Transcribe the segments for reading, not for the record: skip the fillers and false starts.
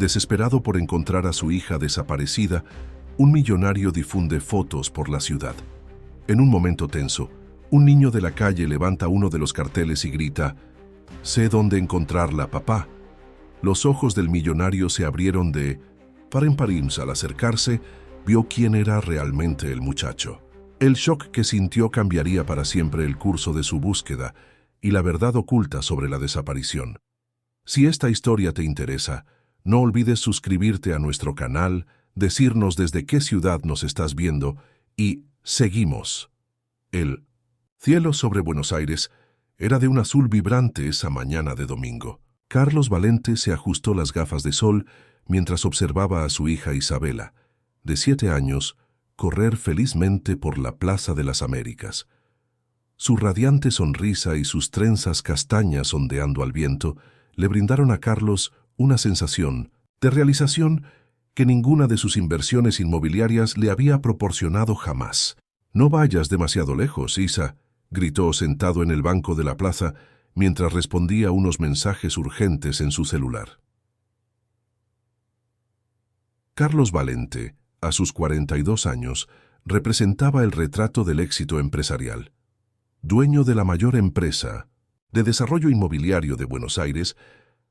Desesperado por encontrar a su hija desaparecida, un millonario difunde fotos por la ciudad. En un momento tenso, un niño de la calle levanta uno de los carteles y grita: «Sé dónde encontrarla, papá». Los ojos del millonario se abrieron de par en par. Al acercarse, vio quién era realmente el muchacho. El shock que sintió cambiaría para siempre el curso de su búsqueda y la verdad oculta sobre la desaparición. Si esta historia te interesa, no olvides suscribirte a nuestro canal, decirnos desde qué ciudad nos estás viendo y seguimos. El cielo sobre Buenos Aires era de un azul vibrante esa mañana de domingo. Carlos Valente se ajustó las gafas de sol mientras observaba a su hija Isabela, de 7 años, correr felizmente por la Plaza de las Américas. Su radiante sonrisa y sus trenzas castañas ondeando al viento le brindaron a Carlos una sensación de realización que ninguna de sus inversiones inmobiliarias le había proporcionado jamás. «No vayas demasiado lejos, Isa», gritó sentado en el banco de la plaza mientras respondía unos mensajes urgentes en su celular. Carlos Valente, a sus 42 años, representaba el retrato del éxito empresarial. Dueño de la mayor empresa de desarrollo inmobiliario de Buenos Aires,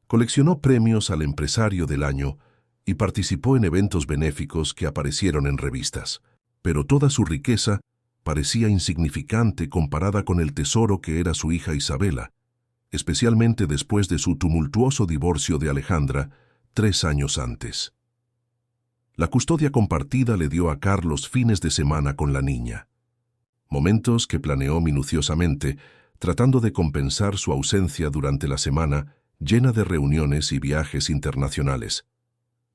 coleccionó premios al empresario del año y participó en eventos benéficos que aparecieron en revistas. Pero toda su riqueza parecía insignificante comparada con el tesoro que era su hija Isabela, especialmente después de su tumultuoso divorcio de Alejandra 3 años antes. La custodia compartida le dio a Carlos fines de semana con la niña, momentos que planeó minuciosamente, tratando de compensar su ausencia durante la semana llena de reuniones y viajes internacionales.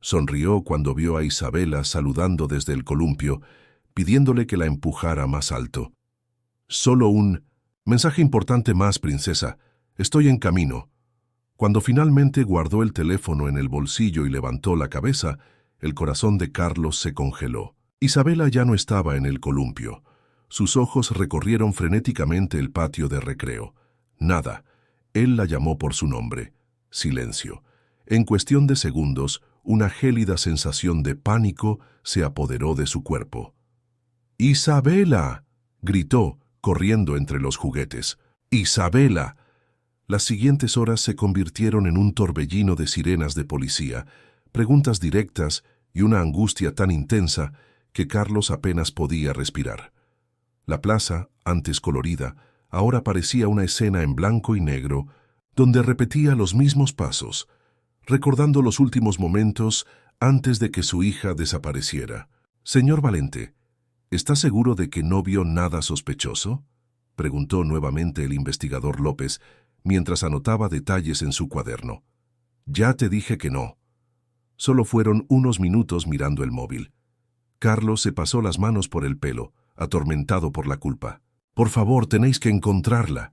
Sonrió cuando vio a Isabela saludando desde el columpio, pidiéndole que la empujara más alto. «Solo un mensaje importante más, princesa. Estoy en camino». Cuando finalmente guardó el teléfono en el bolsillo y levantó la cabeza, el corazón de Carlos se congeló. Isabela ya no estaba en el columpio. Sus ojos recorrieron frenéticamente el patio de recreo. Nada. Él la llamó por su nombre. Silencio. En cuestión de segundos, una gélida sensación de pánico se apoderó de su cuerpo. «¡Isabela!», gritó, corriendo entre los juguetes. «¡Isabela!». Las siguientes horas se convirtieron en un torbellino de sirenas de policía, preguntas directas y una angustia tan intensa que Carlos apenas podía respirar. La plaza, antes colorida, ahora parecía una escena en blanco y negro, donde repetía los mismos pasos, recordando los últimos momentos antes de que su hija desapareciera. «Señor Valente, ¿está seguro de que no vio nada sospechoso?», preguntó nuevamente el investigador López, mientras anotaba detalles en su cuaderno. «Ya te dije que no». Solo fueron unos minutos mirando el móvil. Carlos se pasó las manos por el pelo, atormentado por la culpa. «Por favor, tenéis que encontrarla».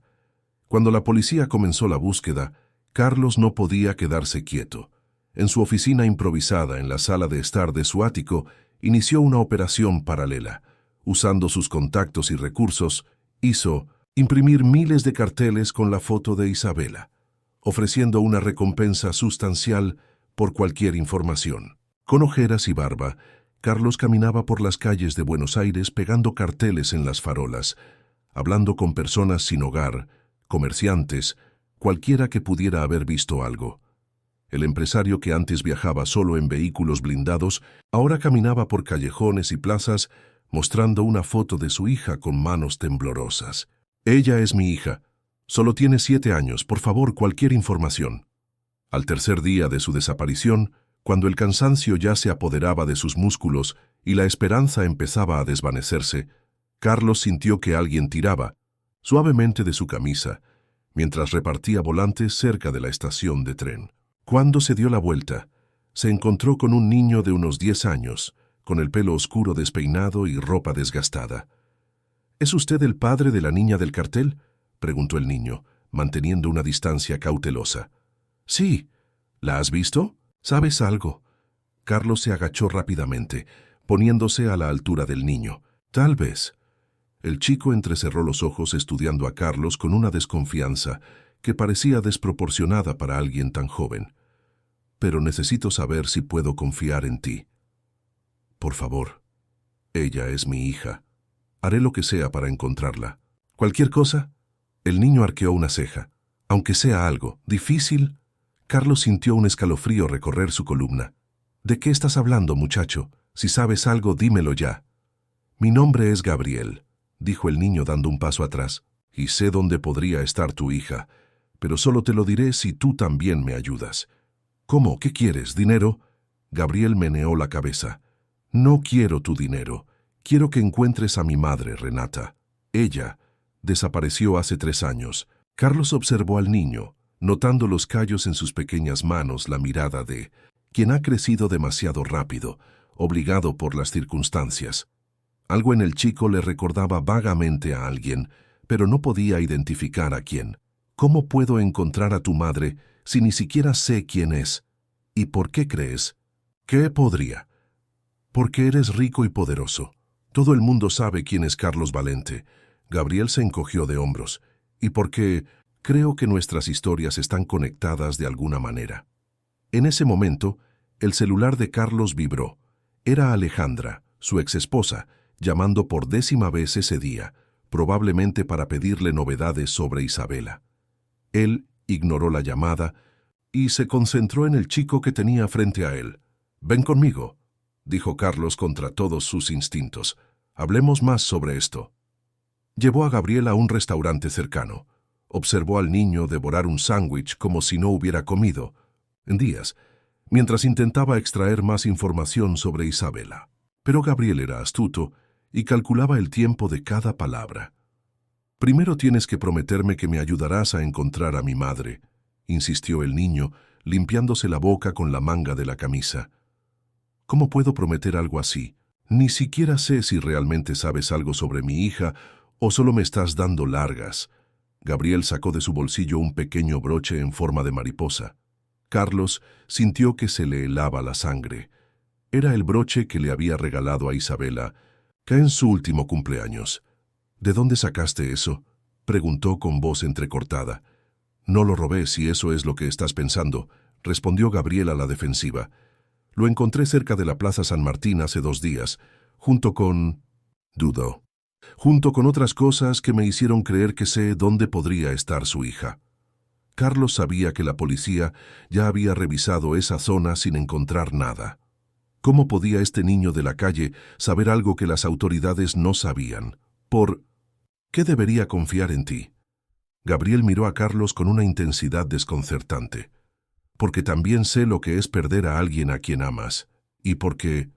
Cuando la policía comenzó la búsqueda, Carlos no podía quedarse quieto. En su oficina improvisada en la sala de estar de su ático, inició una operación paralela. Usando sus contactos y recursos, hizo imprimir miles de carteles con la foto de Isabela, ofreciendo una recompensa sustancial por cualquier información. Con ojeras y barba, Carlos caminaba por las calles de Buenos Aires pegando carteles en las farolas, hablando con personas sin hogar, comerciantes, cualquiera que pudiera haber visto algo. El empresario que antes viajaba solo en vehículos blindados, ahora caminaba por callejones y plazas mostrando una foto de su hija con manos temblorosas. «Ella es mi hija. Solo tiene 7 años. Por favor, cualquier información». Al tercer día de su desaparición, cuando el cansancio ya se apoderaba de sus músculos y la esperanza empezaba a desvanecerse, Carlos sintió que alguien tiraba suavemente de su camisa, mientras repartía volantes cerca de la estación de tren. Cuando se dio la vuelta, se encontró con un niño de unos 10 años, con el pelo oscuro despeinado y ropa desgastada. «¿Es usted el padre de la niña del cartel?», preguntó el niño, manteniendo una distancia cautelosa. «Sí. ¿La has visto? ¿Sabes algo?». Carlos se agachó rápidamente, poniéndose a la altura del niño. «Tal vez». El chico entrecerró los ojos estudiando a Carlos con una desconfianza que parecía desproporcionada para alguien tan joven. pero necesito saber si puedo confiar en ti. Por favor, ella es mi hija. Haré lo que sea para encontrarla. ¿Cualquier cosa? El niño arqueó una ceja. Aunque sea algo difícil. Carlos sintió un escalofrío recorrer su columna. ¿De qué estás hablando, muchacho? Si sabes algo, dímelo ya. Mi nombre es Gabriel, dijo el niño dando un paso atrás, y sé dónde podría estar tu hija, pero solo te lo diré si tú también me ayudas. ¿Cómo? ¿Qué quieres? ¿Dinero? Gabriel meneó la cabeza. No quiero tu dinero. Quiero que encuentres a mi madre, Renata. Ella desapareció hace 3 años. Carlos observó al niño, notando los callos en sus pequeñas manos, la mirada de quien ha crecido demasiado rápido, obligado por las circunstancias. Algo en el chico le recordaba vagamente a alguien, pero no podía identificar a quién. ¿Cómo puedo encontrar a tu madre si ni siquiera sé quién es? ¿Y por qué crees? ¿Qué podría? Porque eres rico y poderoso. Todo el mundo sabe quién es Carlos Valente. Gabriel se encogió de hombros. Y porque creo que nuestras historias están conectadas de alguna manera. En ese momento, el celular de Carlos vibró. Era Alejandra, su exesposa, llamando por 10ª vez ese día, probablemente para pedirle novedades sobre Isabela. Él ignoró la llamada y se concentró en el chico que tenía frente a él. «Ven conmigo», dijo Carlos contra todos sus instintos. «Hablemos más sobre esto». Llevó a Gabriel a un restaurante cercano. Observó al niño devorar un sándwich como si no hubiera comido en días, mientras intentaba extraer más información sobre Isabela. Pero Gabriel era astuto y calculaba el tiempo de cada palabra. «Primero tienes que prometerme que me ayudarás a encontrar a mi madre», insistió el niño, limpiándose la boca con la manga de la camisa. «¿Cómo puedo prometer algo así? Ni siquiera sé si realmente sabes algo sobre mi hija o solo me estás dando largas». Gabriel sacó de su bolsillo un pequeño broche en forma de mariposa. Carlos sintió que se le helaba la sangre. Era el broche que le había regalado a Isabela, que en su último cumpleaños. «¿De dónde sacaste eso?», preguntó con voz entrecortada. «No lo robé, si eso es lo que estás pensando», respondió Gabriel a la defensiva. «Lo encontré cerca de la Plaza San Martín hace 2 días, junto con...». Dudó. «Junto con otras cosas que me hicieron creer que sé dónde podría estar su hija». Carlos sabía que la policía ya había revisado esa zona sin encontrar nada. ¿Cómo podía este niño de la calle saber algo que las autoridades no sabían? ¿Por qué debería confiar en ti? Gabriel miró a Carlos con una intensidad desconcertante. «Porque también sé lo que es perder a alguien a quien amas. Y porque...».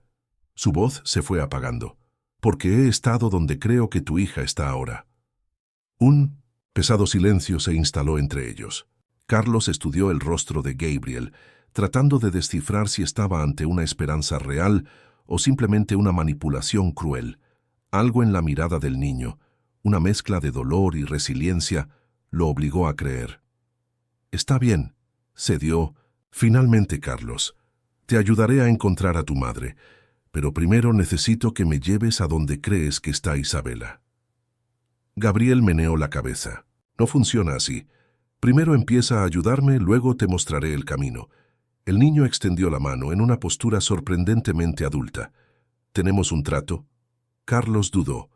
Su voz se fue apagando. «Porque he estado donde creo que tu hija está ahora». Un pesado silencio se instaló entre ellos. Carlos estudió el rostro de Gabriel, tratando de descifrar si estaba ante una esperanza real o simplemente una manipulación cruel. Algo en la mirada del niño, una mezcla de dolor y resiliencia, lo obligó a creer. «Está bien», cedió. «Finalmente, Carlos, te ayudaré a encontrar a tu madre, pero primero necesito que me lleves a donde crees que está Isabela». Gabriel meneó la cabeza. «No funciona así. Primero empieza a ayudarme, luego te mostraré el camino». El niño extendió la mano en una postura sorprendentemente adulta. «¿Tenemos un trato?». Carlos dudó.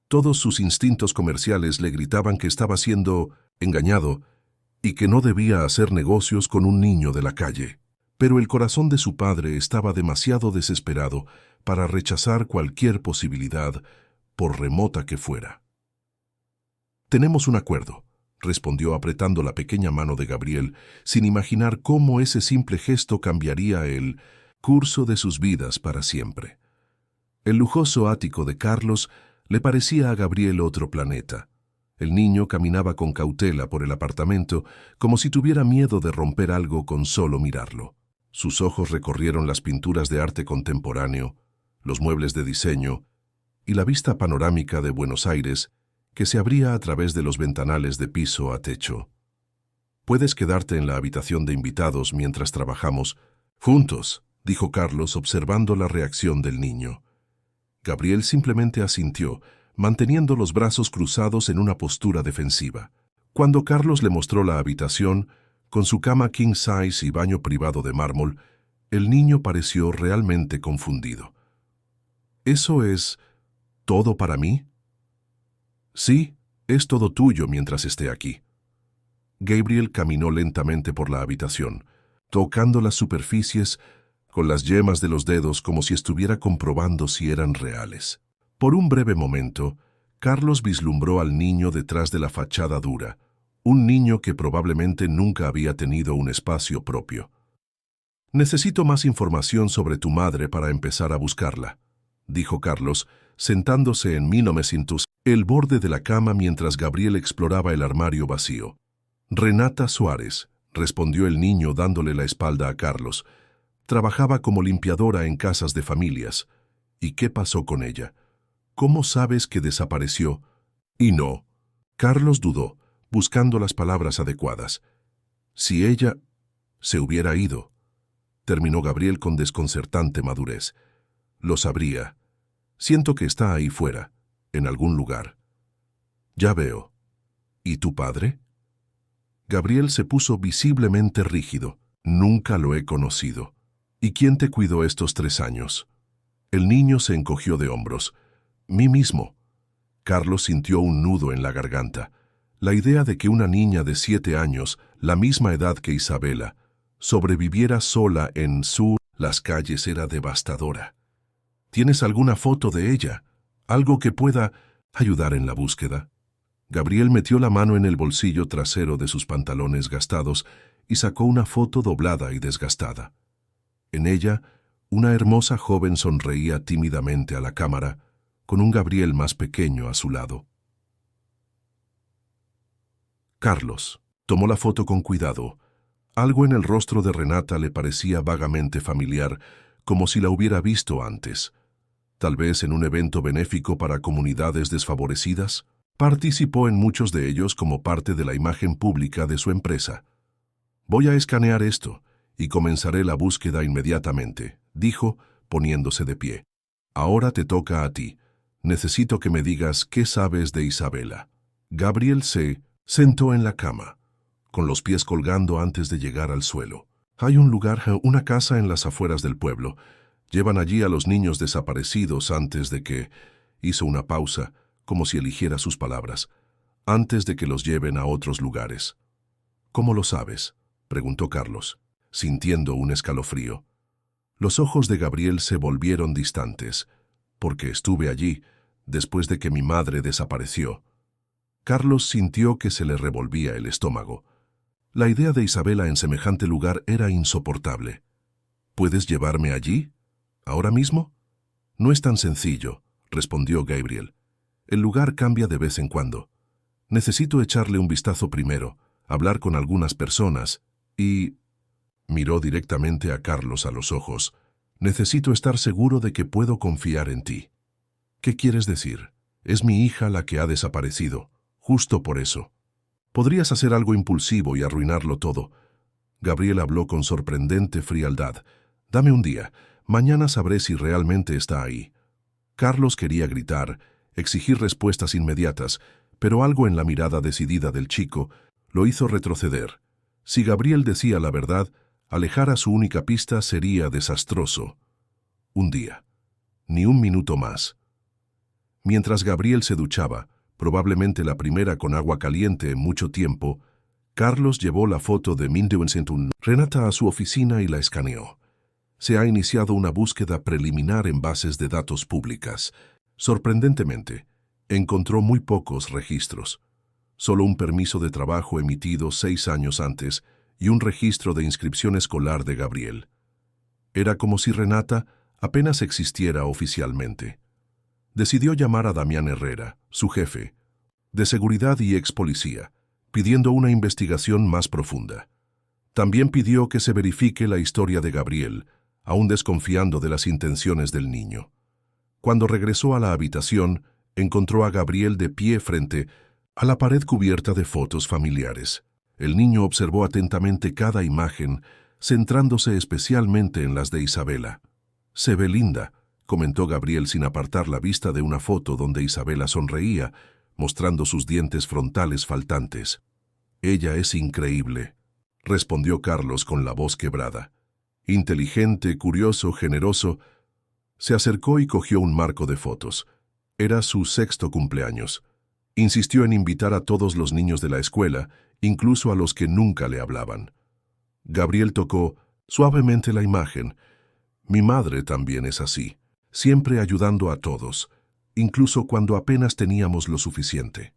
Todos sus instintos comerciales le gritaban que estaba siendo engañado y que no debía hacer negocios con un niño de la calle. Pero el corazón de su padre estaba demasiado desesperado para rechazar cualquier posibilidad, por remota que fuera. «Tenemos un acuerdo», respondió apretando la pequeña mano de Gabriel, sin imaginar cómo ese simple gesto cambiaría el curso de sus vidas para siempre. El lujoso ático de Carlos le parecía a Gabriel otro planeta. El niño caminaba con cautela por el apartamento, como si tuviera miedo de romper algo con solo mirarlo. Sus ojos recorrieron las pinturas de arte contemporáneo, los muebles de diseño y la vista panorámica de Buenos Aires, que se abría a través de los ventanales de piso a techo. «Puedes quedarte en la habitación de invitados mientras trabajamos juntos», dijo Carlos observando la reacción del niño. Gabriel simplemente asintió, manteniendo los brazos cruzados en una postura defensiva. Cuando Carlos le mostró la habitación, Con su cama king size y baño privado de mármol, el niño pareció realmente confundido. ¿Eso es todo para mí? Sí, es todo tuyo mientras esté aquí. Gabriel caminó lentamente por la habitación, tocando las superficies con las yemas de los dedos como si estuviera comprobando si eran reales. Por un breve momento, Carlos vislumbró al niño detrás de la fachada dura, un niño que probablemente nunca había tenido un espacio propio. «Necesito más información sobre tu madre para empezar a buscarla», dijo Carlos, sentándose en el borde de la cama mientras Gabriel exploraba el armario vacío. «Renata Suárez», respondió el niño dándole la espalda a Carlos. «Trabajaba como limpiadora en casas de familias. ¿Y qué pasó con ella? ¿Cómo sabes que desapareció?» «Y no». Carlos dudó, buscando las palabras adecuadas. «Si ella se hubiera ido», terminó Gabriel con desconcertante madurez. «Lo sabría. Siento que está ahí fuera, en algún lugar». «Ya veo. ¿Y tu padre?» Gabriel se puso visiblemente rígido. «Nunca lo he conocido». «¿Y quién te cuidó estos 3 años?» El niño se encogió de hombros. «Mí mismo». Carlos sintió un nudo en la garganta. La idea de que una niña de 7 años, la misma edad que Isabela, sobreviviera sola en las calles era devastadora. «¿Tienes alguna foto de ella? ¿Algo que pueda ayudar en la búsqueda?» Gabriel metió la mano en el bolsillo trasero de sus pantalones gastados y sacó una foto doblada y desgastada. En ella, una hermosa joven sonreía tímidamente a la cámara, con un Gabriel más pequeño a su lado. Carlos tomó la foto con cuidado. Algo en el rostro de Renata le parecía vagamente familiar, como si la hubiera visto antes. Tal vez en un evento benéfico para comunidades desfavorecidas. Participó en muchos de ellos como parte de la imagen pública de su empresa. «Voy a escanear esto y comenzaré la búsqueda inmediatamente», dijo, poniéndose de pie. «Ahora te toca a ti. Necesito que me digas qué sabes de Isabela». Gabriel se sentó en la cama, con los pies colgando antes de llegar al suelo. «Hay un lugar, una casa en las afueras del pueblo. Llevan allí a los niños desaparecidos antes de que...» Hizo una pausa, como si eligiera sus palabras, «antes de que los lleven a otros lugares». «¿Cómo lo sabes?», preguntó Carlos, sintiendo un escalofrío. Los ojos de Gabriel se volvieron distantes. «Porque estuve allí, después de que mi madre desapareció». Carlos sintió que se le revolvía el estómago. La idea de Isabela en semejante lugar era insoportable. «¿Puedes llevarme allí? ¿Ahora mismo?» «No es tan sencillo», respondió Gabriel. «El lugar cambia de vez en cuando. Necesito echarle un vistazo primero, hablar con algunas personas y...» Miró directamente a Carlos a los ojos. «Necesito estar seguro de que puedo confiar en ti». «¿Qué quieres decir? Es mi hija la que ha desaparecido. Justo por eso. Podrías hacer algo impulsivo y arruinarlo todo». Gabriel habló con sorprendente frialdad. «Dame un día. Mañana sabré si realmente está ahí». Carlos quería gritar, exigir respuestas inmediatas, pero algo en la mirada decidida del chico lo hizo retroceder. Si Gabriel decía la verdad, alejar a su única pista sería desastroso. Un día. Ni un minuto más. Mientras Gabriel se duchaba, probablemente la primera con agua caliente en mucho tiempo, Carlos llevó la foto de Renata a su oficina y la escaneó. Se ha iniciado una búsqueda preliminar en bases de datos públicas. Sorprendentemente, encontró muy pocos registros. Solo un permiso de trabajo emitido 6 años antes y un registro de inscripción escolar de Gabriel. Era como si Renata apenas existiera oficialmente. Decidió llamar a Damián Herrera, su jefe, de seguridad y ex policía, pidiendo una investigación más profunda. También pidió que se verifique la historia de Gabriel, aún desconfiando de las intenciones del niño. Cuando regresó a la habitación, encontró a Gabriel de pie frente a la pared cubierta de fotos familiares. El niño observó atentamente cada imagen, centrándose especialmente en las de Isabela. «Se ve linda», comentó Gabriel sin apartar la vista de una foto donde Isabela sonreía, mostrando sus dientes frontales faltantes. «Ella es increíble», respondió Carlos con la voz quebrada. Inteligente, curioso, generoso, se acercó y cogió un marco de fotos. Era su 6º cumpleaños. Insistió en invitar a todos los niños de la escuela, incluso a los que nunca le hablaban. Gabriel tocó suavemente la imagen. Mi madre también es así, siempre ayudando a todos, incluso cuando apenas teníamos lo suficiente.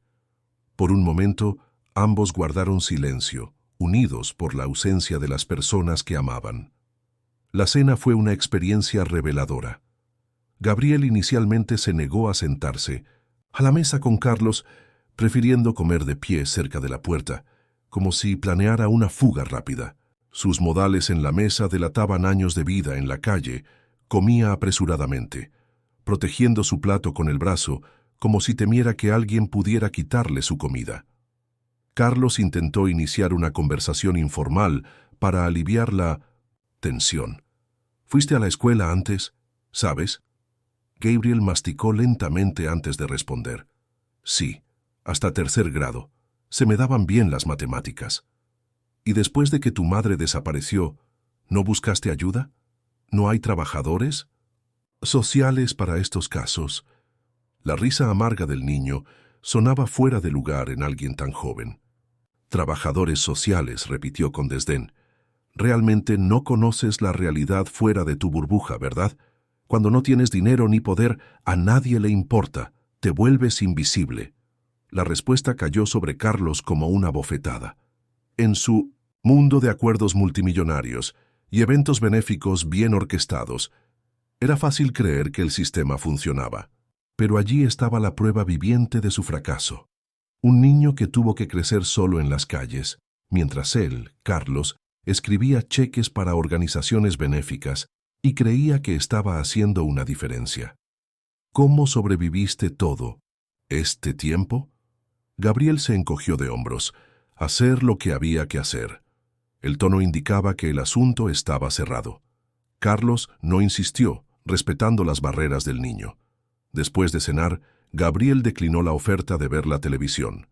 Por un momento, ambos guardaron silencio, unidos por la ausencia de las personas que amaban. La cena fue una experiencia reveladora. Gabriel inicialmente se negó a sentarse a la mesa con Carlos, prefiriendo comer de pie cerca de la puerta, como si planeara una fuga rápida. Sus modales en la mesa delataban años de vida en la calle. Comía apresuradamente, protegiendo su plato con el brazo, como si temiera que alguien pudiera quitarle su comida. Carlos intentó iniciar una conversación informal para aliviar la tensión. ¿Fuiste a la escuela antes? ¿Sabes? Gabriel masticó lentamente antes de responder. Sí, hasta 3er grado. Se me daban bien las matemáticas. ¿Y después de que tu madre desapareció, no buscaste ayuda? ¿No hay trabajadores sociales para estos casos? La risa amarga del niño sonaba fuera de lugar en alguien tan joven. Trabajadores sociales, repitió con desdén. Realmente no conoces la realidad fuera de tu burbuja, ¿verdad? Cuando no tienes dinero ni poder, a nadie le importa, te vuelves invisible. La respuesta cayó sobre Carlos como una bofetada. En su mundo de acuerdos multimillonarios y eventos benéficos bien orquestados, era fácil creer que el sistema funcionaba. Pero allí estaba la prueba viviente de su fracaso. Un niño que tuvo que crecer solo en las calles, mientras él, Carlos, escribía cheques para organizaciones benéficas y creía que estaba haciendo una diferencia. ¿Cómo sobreviviste todo este tiempo? Gabriel se encogió de hombros. Hacer lo que había que hacer. El tono indicaba que el asunto estaba cerrado. Carlos no insistió, respetando las barreras del niño. Después de cenar, Gabriel declinó la oferta de ver la televisión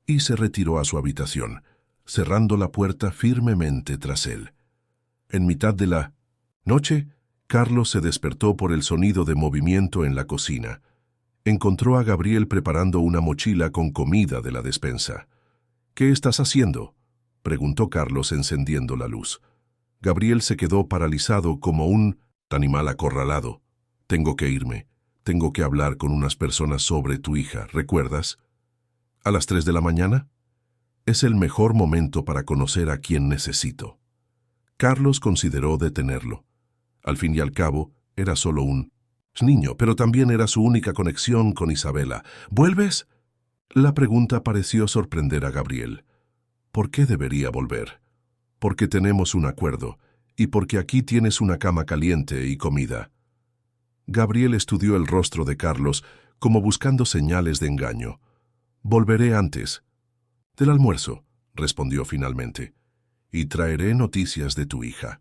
y se retiró a su habitación, cerrando la puerta firmemente tras él. En mitad de la noche, Carlos se despertó por el sonido de movimiento en la cocina. Encontró a Gabriel preparando una mochila con comida de la despensa. ¿Qué estás haciendo?, preguntó Carlos encendiendo la luz. Gabriel se quedó paralizado como un animal acorralado. Tengo que irme. Tengo que hablar con unas personas sobre tu hija, ¿recuerdas? ¿A las 3 de la mañana? Es el mejor momento para conocer a quien necesito. Carlos consideró detenerlo. Al fin y al cabo, era solo un niño, pero también era su única conexión con Isabela. ¿Vuelves? La pregunta pareció sorprender a Gabriel. ¿Por qué debería volver? Porque tenemos un acuerdo, y porque aquí tienes una cama caliente y comida. Gabriel estudió el rostro de Carlos como buscando señales de engaño. Volveré antes del almuerzo, respondió finalmente, y traeré noticias de tu hija.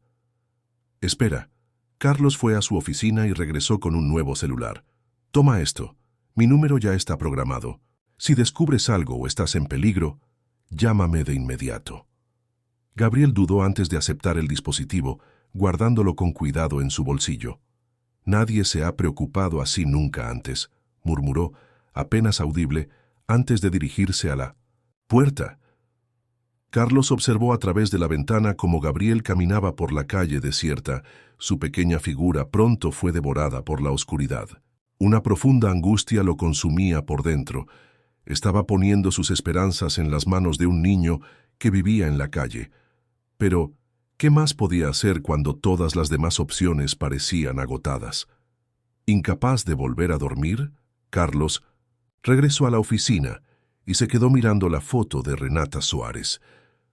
Espera. Carlos fue a su oficina y regresó con un nuevo celular. Toma esto. Mi número ya está programado. Si descubres algo o estás en peligro, llámame de inmediato. Gabriel dudó antes de aceptar el dispositivo, guardándolo con cuidado en su bolsillo. Nadie se ha preocupado así nunca antes, murmuró, apenas audible, antes de dirigirse a la puerta. Carlos observó a través de la ventana cómo Gabriel caminaba por la calle desierta. Su pequeña figura pronto fue devorada por la oscuridad. Una profunda angustia lo consumía por dentro. Estaba poniendo sus esperanzas en las manos de un niño que vivía en la calle. Pero, ¿qué más podía hacer cuando todas las demás opciones parecían agotadas? Incapaz de volver a dormir, Carlos regresó a la oficina y se quedó mirando la foto de Renata Suárez.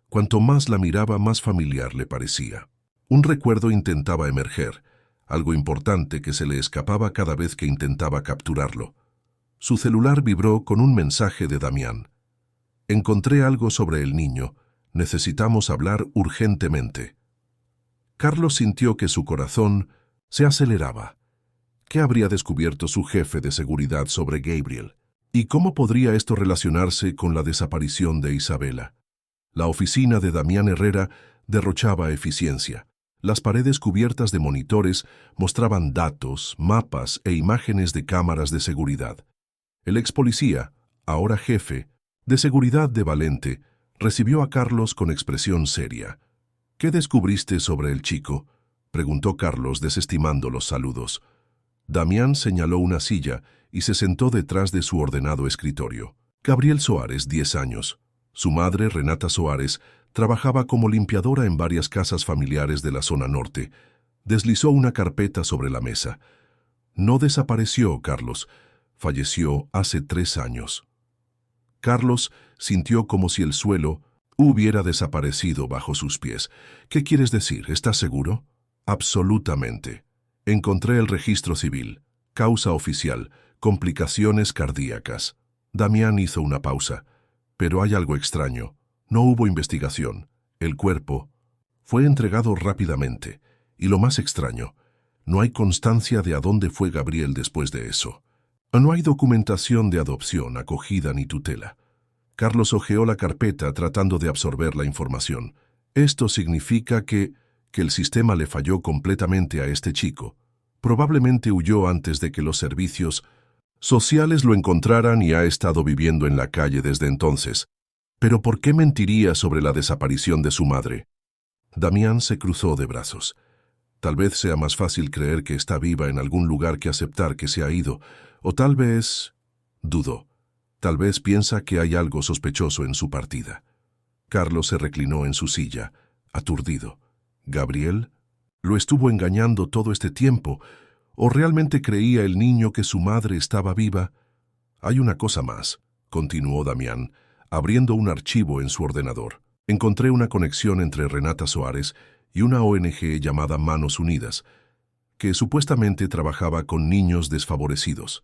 Cuanto más la miraba, más familiar le parecía. Un recuerdo intentaba emerger, algo importante que se le escapaba cada vez que intentaba capturarlo. Su celular vibró con un mensaje de Damián. Encontré algo sobre el niño. Necesitamos hablar urgentemente. Carlos sintió que su corazón se aceleraba. ¿Qué habría descubierto su jefe de seguridad sobre Gabriel? ¿Y cómo podría esto relacionarse con la desaparición de Isabela? La oficina de Damián Herrera derrochaba eficiencia. Las paredes cubiertas de monitores mostraban datos, mapas e imágenes de cámaras de seguridad. El ex policía, ahora jefe, de seguridad de Valente, recibió a Carlos con expresión seria. «¿Qué descubriste sobre el chico?», preguntó Carlos, desestimando los saludos. Damián señaló una silla y se sentó detrás de su ordenado escritorio. Gabriel Soares, 10 años. Su madre, Renata Soares, trabajaba como limpiadora en varias casas familiares de la zona norte. Deslizó una carpeta sobre la mesa. No desapareció, Carlos. Falleció hace 3 años. Carlos sintió como si el suelo hubiera desaparecido bajo sus pies. ¿Qué quieres decir? ¿Estás seguro? Absolutamente. Encontré el registro civil. Causa oficial. Complicaciones cardíacas. Damián hizo una pausa. Pero hay algo extraño. No hubo investigación. El cuerpo fue entregado rápidamente. Y lo más extraño, no hay constancia de a dónde fue Gabriel después de eso. No hay documentación de adopción, acogida ni tutela. Carlos hojeó la carpeta tratando de absorber la información. Esto significa que el sistema le falló completamente a este chico. Probablemente huyó antes de que los servicios sociales lo encontraran y ha estado viviendo en la calle desde entonces. ¿Pero por qué mentiría sobre la desaparición de su madre? Damián se cruzó de brazos. Tal vez sea más fácil creer que está viva en algún lugar que aceptar que se ha ido, o tal vez dudó. Tal vez piensa que hay algo sospechoso en su partida. Carlos se reclinó en su silla, aturdido. ¿Gabriel lo estuvo engañando todo este tiempo? ¿O realmente creía el niño que su madre estaba viva? Hay una cosa más, continuó Damián, abriendo un archivo en su ordenador. Encontré una conexión entre Renata Soares y una ONG llamada Manos Unidas, que supuestamente trabajaba con niños desfavorecidos.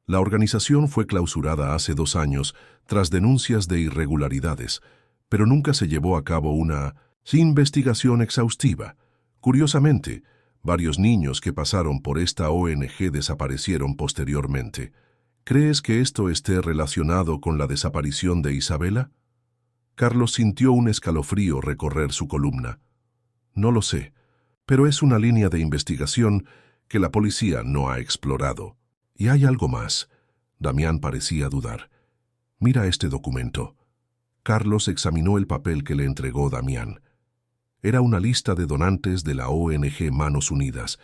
La organización fue clausurada hace 2 años tras denuncias de irregularidades, pero nunca se llevó a cabo una investigación exhaustiva. Curiosamente, varios niños que pasaron por esta ONG desaparecieron posteriormente. ¿Crees que esto esté relacionado con la desaparición de Isabela? Carlos sintió un escalofrío recorrer su columna. No lo sé, pero es una línea de investigación que la policía no ha explorado. Y hay algo más. Damián parecía dudar. Mira este documento. Carlos examinó el papel que le entregó Damián. Era una lista de donantes de la ONG Manos Unidas.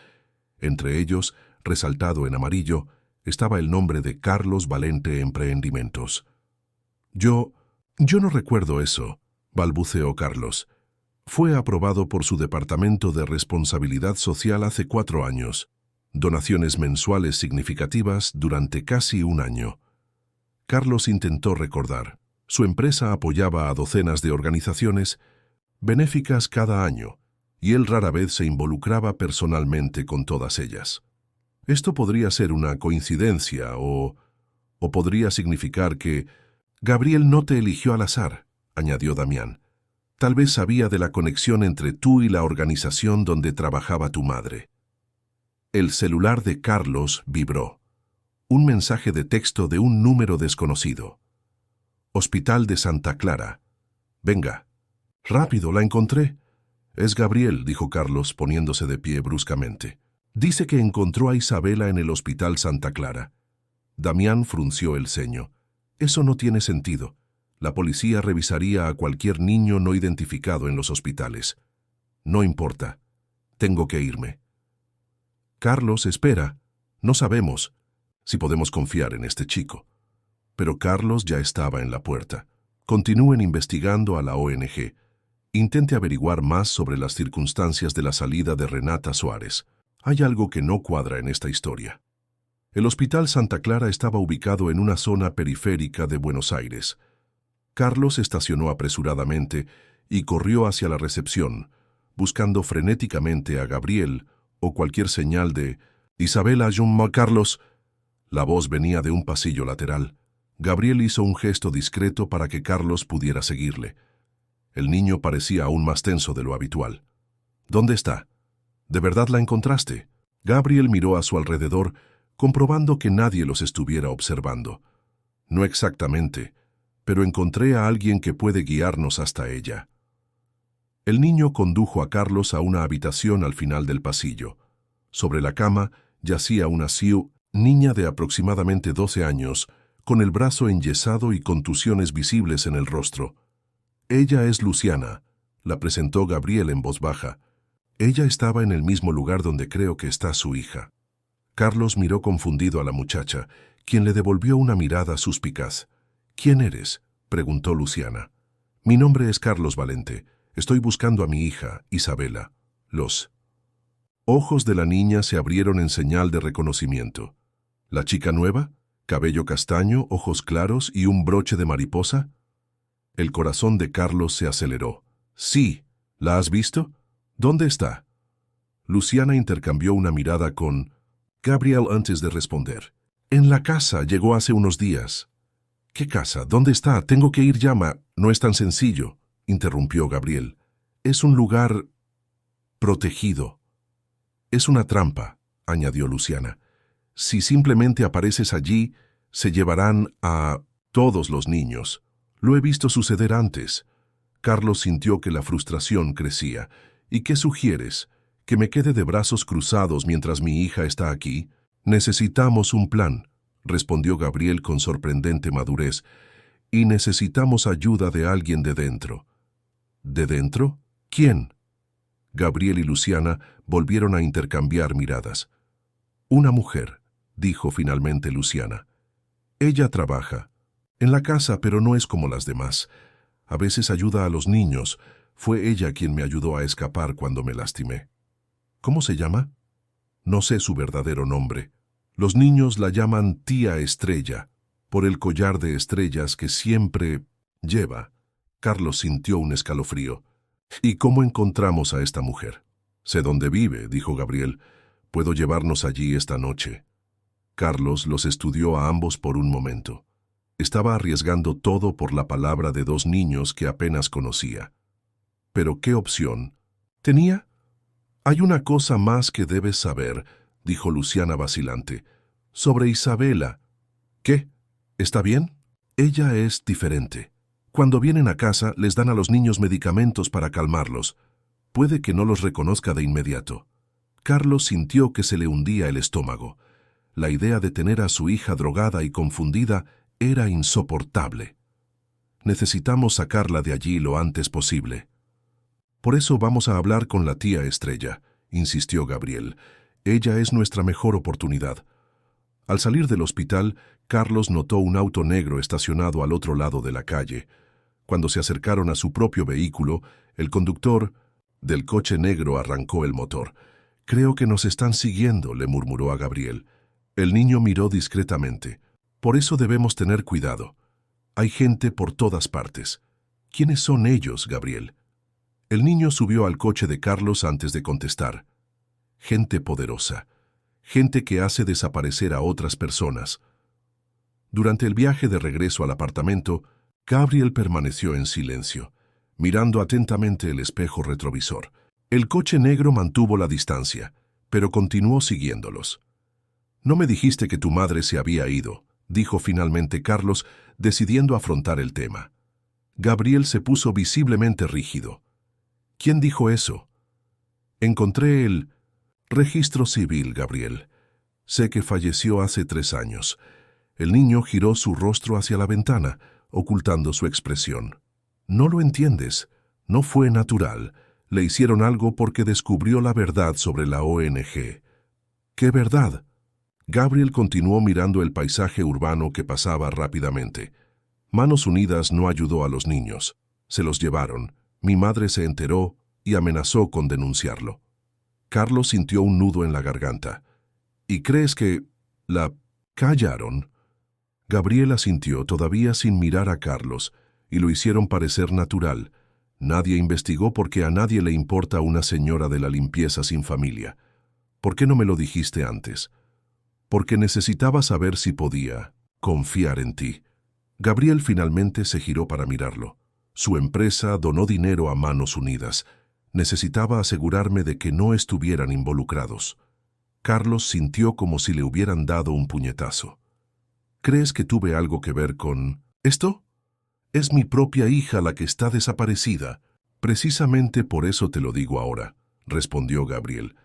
Entre ellos, resaltado en amarillo, estaba el nombre de Carlos Valente Emprendimientos. Yo no recuerdo eso, balbuceó Carlos. Fue aprobado por su Departamento de Responsabilidad Social hace 4 años. Donaciones mensuales significativas durante casi 1 año. Carlos intentó recordar. Su empresa apoyaba a docenas de organizaciones benéficas cada año, y él rara vez se involucraba personalmente con todas ellas. Esto podría ser una coincidencia o podría significar que Gabriel no te eligió al azar, añadió Damián. Tal vez sabía de la conexión entre tú y la organización donde trabajaba tu madre. El celular de Carlos vibró. Un mensaje de texto de un número desconocido. Hospital de Santa Clara. Venga. Rápido, la encontré. Es Gabriel, dijo Carlos, poniéndose de pie bruscamente. Dice que encontró a Isabela en el Hospital Santa Clara. Damián frunció el ceño. Eso no tiene sentido. La policía revisaría a cualquier niño no identificado en los hospitales. No importa. Tengo que irme. Carlos, espera. No sabemos si podemos confiar en este chico. Pero Carlos ya estaba en la puerta. Continúen investigando a la ONG. Intente averiguar más sobre las circunstancias de la salida de Renata Soares. Hay algo que no cuadra en esta historia. El Hospital Santa Clara estaba ubicado en una zona periférica de Buenos Aires. Carlos estacionó apresuradamente y corrió hacia la recepción, buscando frenéticamente a Gabriel o cualquier señal de «Isabela, Carlos». La voz venía de un pasillo lateral. Gabriel hizo un gesto discreto para que Carlos pudiera seguirle. El niño parecía aún más tenso de lo habitual. «¿Dónde está? ¿De verdad la encontraste?» Gabriel miró a su alrededor, comprobando que nadie los estuviera observando. «No exactamente, pero encontré a alguien que puede guiarnos hasta ella. El niño condujo a Carlos a una habitación al final del pasillo. Sobre la cama yacía una niña de aproximadamente 12 años, con el brazo enyesado y contusiones visibles en el rostro. Ella es Luciana, la presentó Gabriel en voz baja. Ella estaba en el mismo lugar donde creo que está su hija. Carlos miró confundido a la muchacha, quien le devolvió una mirada suspicaz. «¿Quién eres?», preguntó Luciana. «Mi nombre es Carlos Valente. Estoy buscando a mi hija, Isabela». Los ojos de la niña se abrieron en señal de reconocimiento. «¿La chica nueva? ¿Cabello castaño, ojos claros y un broche de mariposa?». El corazón de Carlos se aceleró. «Sí, ¿la has visto? ¿Dónde está?». Luciana intercambió una mirada con Gabriel antes de responder. «En la casa, llegó hace unos días». «¿Qué casa? ¿Dónde está? Tengo que ir ya, No es tan sencillo», interrumpió Gabriel. «Es un lugar protegido». «Es una trampa», añadió Luciana. «Si simplemente apareces allí, se llevarán a todos los niños. Lo he visto suceder antes». Carlos sintió que la frustración crecía. «¿Y qué sugieres? ¿Que me quede de brazos cruzados mientras mi hija está aquí?» «Necesitamos un plan», respondió Gabriel con sorprendente madurez, «y necesitamos ayuda de alguien de dentro». ¿De dentro? ¿Quién? Gabriel y Luciana volvieron a intercambiar miradas. «Una mujer», dijo finalmente Luciana. «Ella trabaja en la casa, pero no es como las demás. A veces ayuda a los niños. Fue ella quien me ayudó a escapar cuando me lastimé». «¿Cómo se llama?» «No sé su verdadero nombre. Los niños la llaman Tía Estrella, por el collar de estrellas que siempre lleva». Carlos sintió un escalofrío. «¿Y cómo encontramos a esta mujer?» «Sé dónde vive», dijo Gabriel. «Puedo llevarnos allí esta noche». Carlos los estudió a ambos por un momento. Estaba arriesgando todo por la palabra de dos niños que apenas conocía. ¿Pero qué opción tenía? «Hay una cosa más que debes saber», dijo Luciana vacilante. «Sobre Isabela». «¿Qué? ¿Está bien?» «Ella es diferente. Cuando vienen a casa, les dan a los niños medicamentos para calmarlos. Puede que no los reconozca de inmediato». Carlos sintió que se le hundía el estómago. La idea de tener a su hija drogada y confundida era insoportable. «Necesitamos sacarla de allí lo antes posible». «Por eso vamos a hablar con la tía Estrella», insistió Gabriel. «Ella es nuestra mejor oportunidad». Al salir del hospital, Carlos notó un auto negro estacionado al otro lado de la calle. Cuando se acercaron a su propio vehículo, el conductor del coche negro arrancó el motor. «Creo que nos están siguiendo», le murmuró a Gabriel. El niño miró discretamente. «Por eso debemos tener cuidado. Hay gente por todas partes». «¿Quiénes son ellos, Gabriel?» El niño subió al coche de Carlos antes de contestar. «Gente poderosa. Gente que hace desaparecer a otras personas». Durante el viaje de regreso al apartamento, Gabriel permaneció en silencio, mirando atentamente el espejo retrovisor. El coche negro mantuvo la distancia, pero continuó siguiéndolos. «No me dijiste que tu madre se había ido», dijo finalmente Carlos, decidiendo afrontar el tema. Gabriel se puso visiblemente rígido. «¿Quién dijo eso?» «Encontré el registro civil, Gabriel. Sé que falleció hace 3 años». El niño giró su rostro hacia la ventana, ocultando su expresión. «No lo entiendes. No fue natural. Le hicieron algo porque descubrió la verdad sobre la ONG». «¿Qué verdad?» Gabriel continuó mirando el paisaje urbano que pasaba rápidamente. Manos Unidas no ayudó a los niños. Se los llevaron. Mi madre se enteró y amenazó con denunciarlo. Carlos sintió un nudo en la garganta. «¿Y crees que la callaron?» Gabriel asintió, todavía sin mirar a Carlos, y lo hicieron parecer natural. Nadie investigó porque a nadie le importa una señora de la limpieza sin familia. «¿Por qué no me lo dijiste antes?» «Porque necesitaba saber si podía confiar en ti». Gabriel finalmente se giró para mirarlo. Su empresa donó dinero a Manos Unidas. Necesitaba asegurarme de que no estuvieran involucrados. Carlos sintió como si le hubieran dado un puñetazo. «¿Crees que tuve algo que ver con esto?» Es mi propia hija la que está desaparecida. Precisamente por eso te lo digo ahora, respondió Gabriel.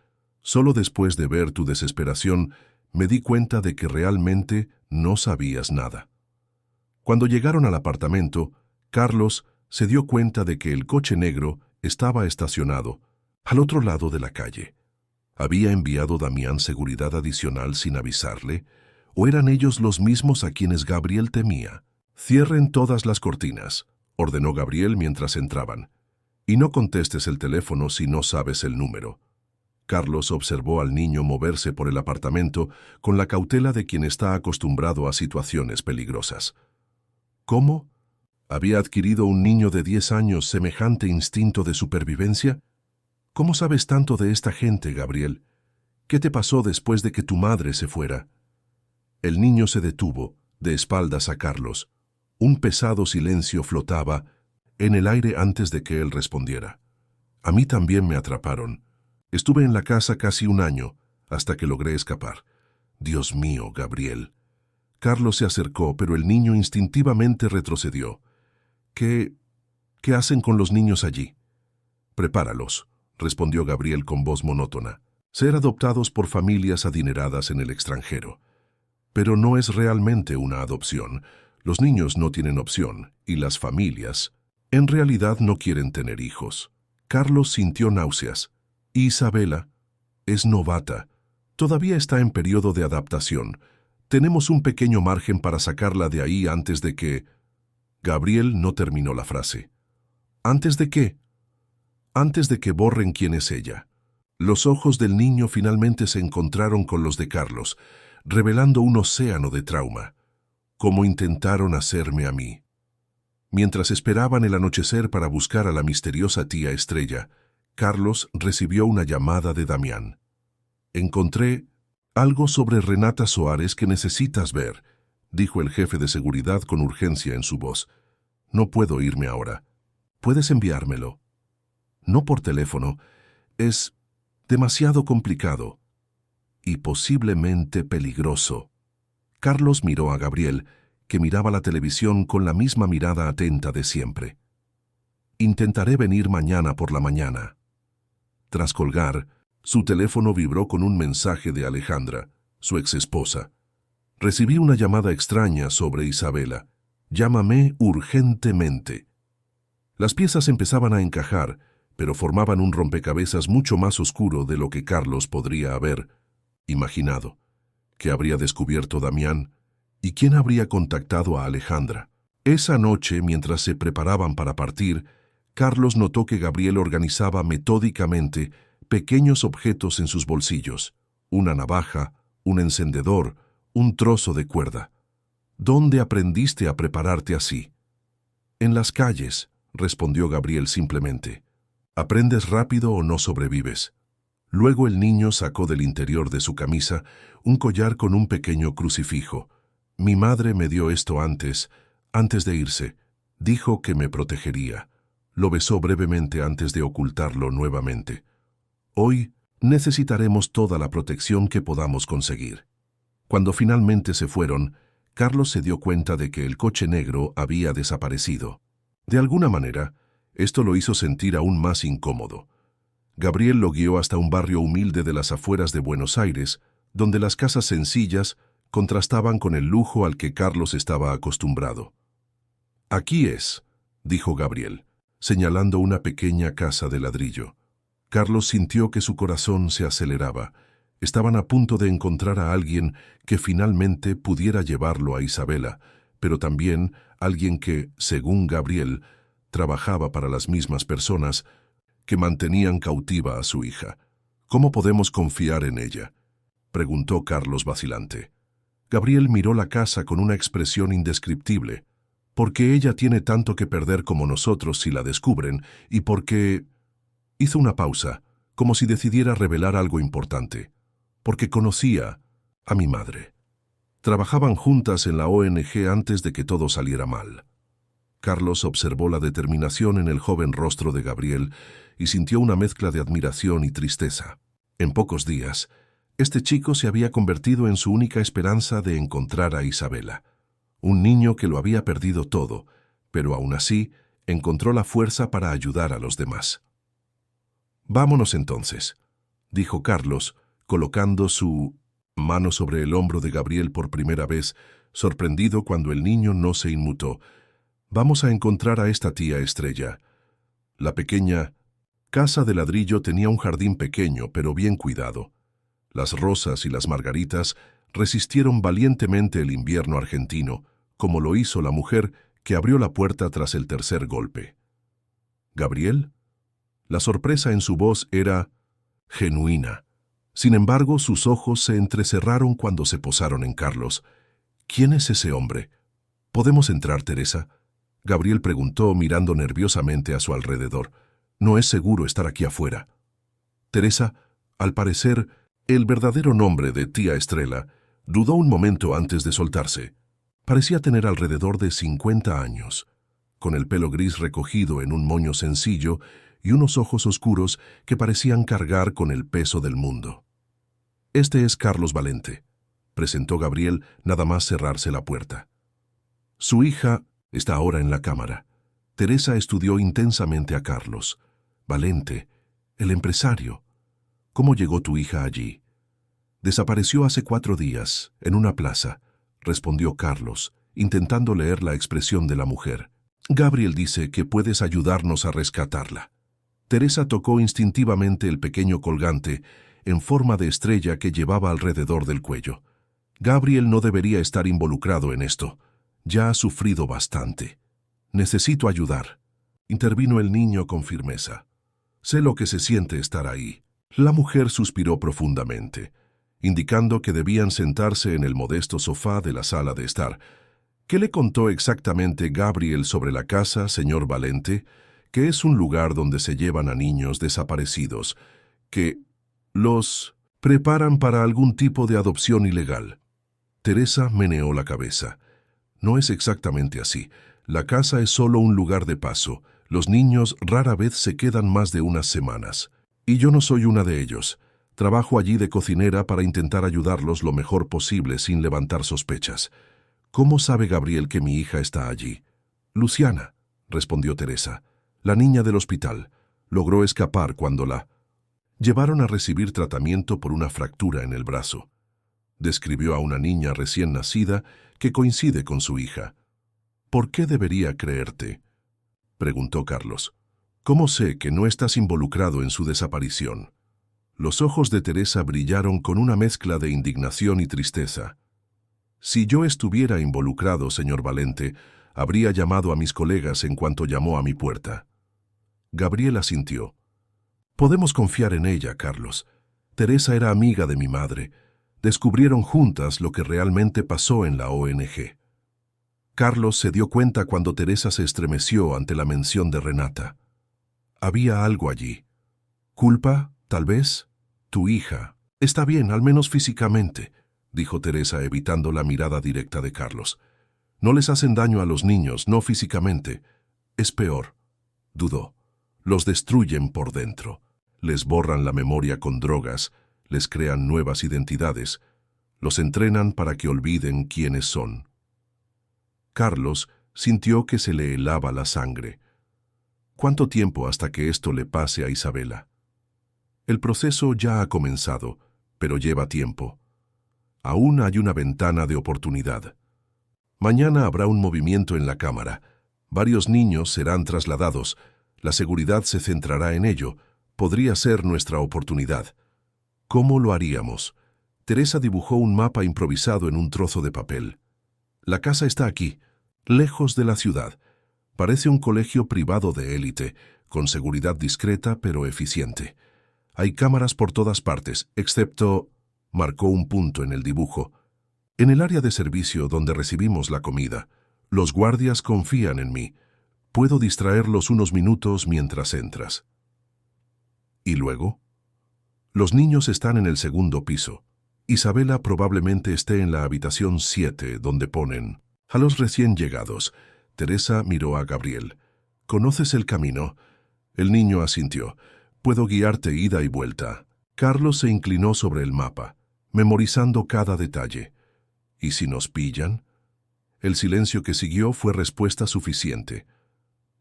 Solo después de ver tu desesperación, me di cuenta de que realmente no sabías nada. Cuando llegaron al apartamento, Carlos se dio cuenta de que el coche negro estaba estacionado al otro lado de la calle. ¿Había enviado Damián seguridad adicional sin avisarle? ¿O eran ellos los mismos a quienes Gabriel temía? «Cierren todas las cortinas», ordenó Gabriel mientras entraban. «Y no contestes el teléfono si no sabes el número». Carlos observó al niño moverse por el apartamento con la cautela de quien está acostumbrado a situaciones peligrosas. ¿Cómo? ¿Había adquirido un niño de 10 años semejante instinto de supervivencia? ¿Cómo sabes tanto de esta gente, Gabriel? ¿Qué te pasó después de que tu madre se fuera? El niño se detuvo, de espaldas a Carlos. Un pesado silencio flotaba en el aire antes de que él respondiera. A mí también me atraparon. Estuve en la casa casi un año, hasta que logré escapar. Dios mío, Gabriel. Carlos se acercó, pero el niño instintivamente retrocedió. ¿Qué hacen con los niños allí? Prepáralos, respondió Gabriel con voz monótona. Ser adoptados por familias adineradas en el extranjero. Pero no es realmente una adopción. Los niños no tienen opción, y las familias, en realidad, no quieren tener hijos. Carlos sintió náuseas. Isabela es novata. Todavía está en periodo de adaptación. Tenemos un pequeño margen para sacarla de ahí antes de que... Gabriel no terminó la frase. ¿Antes de qué? Antes de que borren quién es ella. Los ojos del niño finalmente se encontraron con los de Carlos, revelando un océano de trauma. Como intentaron hacerme a mí. Mientras esperaban el anochecer para buscar a la misteriosa tía Estrella, Carlos recibió una llamada de Damián. «Encontré algo sobre Renata Soares que necesitas ver», dijo el jefe de seguridad con urgencia en su voz. «No puedo irme ahora. ¿Puedes enviármelo?» «No por teléfono. Es demasiado complicado y posiblemente peligroso». Carlos miró a Gabriel, que miraba la televisión con la misma mirada atenta de siempre. «Intentaré venir mañana por la mañana». Tras colgar, su teléfono vibró con un mensaje de Alejandra, su exesposa. «Recibí una llamada extraña sobre Isabela. Llámame urgentemente». Las piezas empezaban a encajar, pero formaban un rompecabezas mucho más oscuro de lo que Carlos podría haber imaginado. ¿Qué habría descubierto Damián? ¿Y quién habría contactado a Alejandra? Esa noche, mientras se preparaban para partir, Carlos notó que Gabriel organizaba metódicamente pequeños objetos en sus bolsillos. Una navaja, un encendedor, un trozo de cuerda. ¿Dónde aprendiste a prepararte así? «En las calles», respondió Gabriel simplemente. «Aprendes rápido o no sobrevives». Luego el niño sacó del interior de su camisa un collar con un pequeño crucifijo. «Mi madre me dio esto antes de irse. Dijo que me protegería». Lo besó brevemente antes de ocultarlo nuevamente. «Hoy necesitaremos toda la protección que podamos conseguir». Cuando finalmente se fueron, Carlos se dio cuenta de que el coche negro había desaparecido. De alguna manera, esto lo hizo sentir aún más incómodo. Gabriel lo guió hasta un barrio humilde de las afueras de Buenos Aires, donde las casas sencillas contrastaban con el lujo al que Carlos estaba acostumbrado. «Aquí es», dijo Gabriel, señalando una pequeña casa de ladrillo. Carlos sintió que su corazón se aceleraba. Estaban a punto de encontrar a alguien que finalmente pudiera llevarlo a Isabela, pero también alguien que, según Gabriel, trabajaba para las mismas personas que mantenían cautiva a su hija. «¿Cómo podemos confiar en ella?», preguntó Carlos vacilante. Gabriel miró la casa con una expresión indescriptible. «Porque ella tiene tanto que perder como nosotros si la descubren, y porque...» Hizo una pausa, como si decidiera revelar algo importante. «Porque conocía a mi madre. Trabajaban juntas en la ONG antes de que todo saliera mal». Carlos observó la determinación en el joven rostro de Gabriel y sintió una mezcla de admiración y tristeza. En pocos días, este chico se había convertido en su única esperanza de encontrar a Isabela. Un niño que lo había perdido todo, pero aún así encontró la fuerza para ayudar a los demás. «Vámonos entonces», dijo Carlos, colocando su mano sobre el hombro de Gabriel por primera vez, sorprendido cuando el niño no se inmutó. «Vamos a encontrar a esta tía Estrella». La pequeña casa de ladrillo tenía un jardín pequeño, pero bien cuidado. Las rosas y las margaritas resistieron valientemente el invierno argentino, como lo hizo la mujer que abrió la puerta tras el tercer golpe. «¿Gabriel?». La sorpresa en su voz era genuina. Sin embargo, sus ojos se entrecerraron cuando se posaron en Carlos. «¿Quién es ese hombre?». «¿Podemos entrar, Teresa?», Gabriel preguntó mirando nerviosamente a su alrededor. «No es seguro estar aquí afuera». Teresa, al parecer, el verdadero nombre de tía Estrella, dudó un momento antes de soltarse. Parecía tener alrededor de 50 años, con el pelo gris recogido en un moño sencillo y unos ojos oscuros que parecían cargar con el peso del mundo. «Este es Carlos Valente», presentó Gabriel nada más cerrarse la puerta. «Su hija está ahora en la cámara». Teresa estudió intensamente a Carlos. «Valente, el empresario. ¿Cómo llegó tu hija allí?». «Desapareció hace 4 días, en una plaza», respondió Carlos, intentando leer la expresión de la mujer. «Gabriel dice que puedes ayudarnos a rescatarla». Teresa tocó instintivamente el pequeño colgante en forma de estrella que llevaba alrededor del cuello. «Gabriel no debería estar involucrado en esto. Ya ha sufrido bastante. Necesito ayudar», intervino el niño con firmeza. «Sé lo que se siente estar ahí». La mujer suspiró profundamente, indicando que debían sentarse en el modesto sofá de la sala de estar. «¿Qué le contó exactamente Gabriel sobre la casa, señor Valente?». «Que es un lugar donde se llevan a niños desaparecidos, que los preparan para algún tipo de adopción ilegal». Teresa meneó la cabeza. «No es exactamente así. La casa es solo un lugar de paso. Los niños rara vez se quedan más de unas semanas. Y yo no soy una de ellos. Trabajo allí de cocinera para intentar ayudarlos lo mejor posible sin levantar sospechas». «¿Cómo sabe Gabriel que mi hija está allí?». «Luciana», respondió Teresa, «la niña del hospital. Logró escapar cuando la llevaron a recibir tratamiento por una fractura en el brazo». Describió a una niña recién nacida que coincide con su hija. «¿Por qué debería creerte?», preguntó Carlos. «¿Cómo sé que no estás involucrado en su desaparición?». Los ojos de Teresa brillaron con una mezcla de indignación y tristeza. «Si yo estuviera involucrado, señor Valente, habría llamado a mis colegas en cuanto llamó a mi puerta». Gabriel asintió. «Podemos confiar en ella, Carlos. Teresa era amiga de mi madre. Descubrieron juntas lo que realmente pasó en la ONG». Carlos se dio cuenta cuando Teresa se estremeció ante la mención de Renata. Había algo allí. «¿Culpa, tal vez?». «Tu hija está bien, al menos físicamente», dijo Teresa evitando la mirada directa de Carlos. «No les hacen daño a los niños, no físicamente. Es peor», dudó. «Los destruyen por dentro. Les borran la memoria con drogas, les crean nuevas identidades, los entrenan para que olviden quiénes son». Carlos sintió que se le helaba la sangre. ¿Cuánto tiempo hasta que esto le pase a Isabela? El proceso ya ha comenzado, pero lleva tiempo. Aún hay una ventana de oportunidad. Mañana habrá un movimiento en la Cámara. Varios niños serán trasladados. La seguridad se centrará en ello. Podría ser nuestra oportunidad. ¿Cómo lo haríamos? Teresa dibujó un mapa improvisado en un trozo de papel. «La casa está aquí, lejos de la ciudad. Parece un colegio privado de élite, con seguridad discreta pero eficiente. Hay cámaras por todas partes, excepto...». Marcó un punto en el dibujo. «En el área de servicio donde recibimos la comida. Los guardias confían en mí. Puedo distraerlos unos minutos mientras entras». ¿Y luego? Los niños están en el segundo piso. Isabela probablemente esté en la habitación 7, donde ponen a los recién llegados. Teresa miró a Gabriel. «¿Conoces el camino?». El niño asintió. «Puedo guiarte ida y vuelta». Carlos se inclinó sobre el mapa, memorizando cada detalle. «¿Y si nos pillan?». El silencio que siguió fue respuesta suficiente.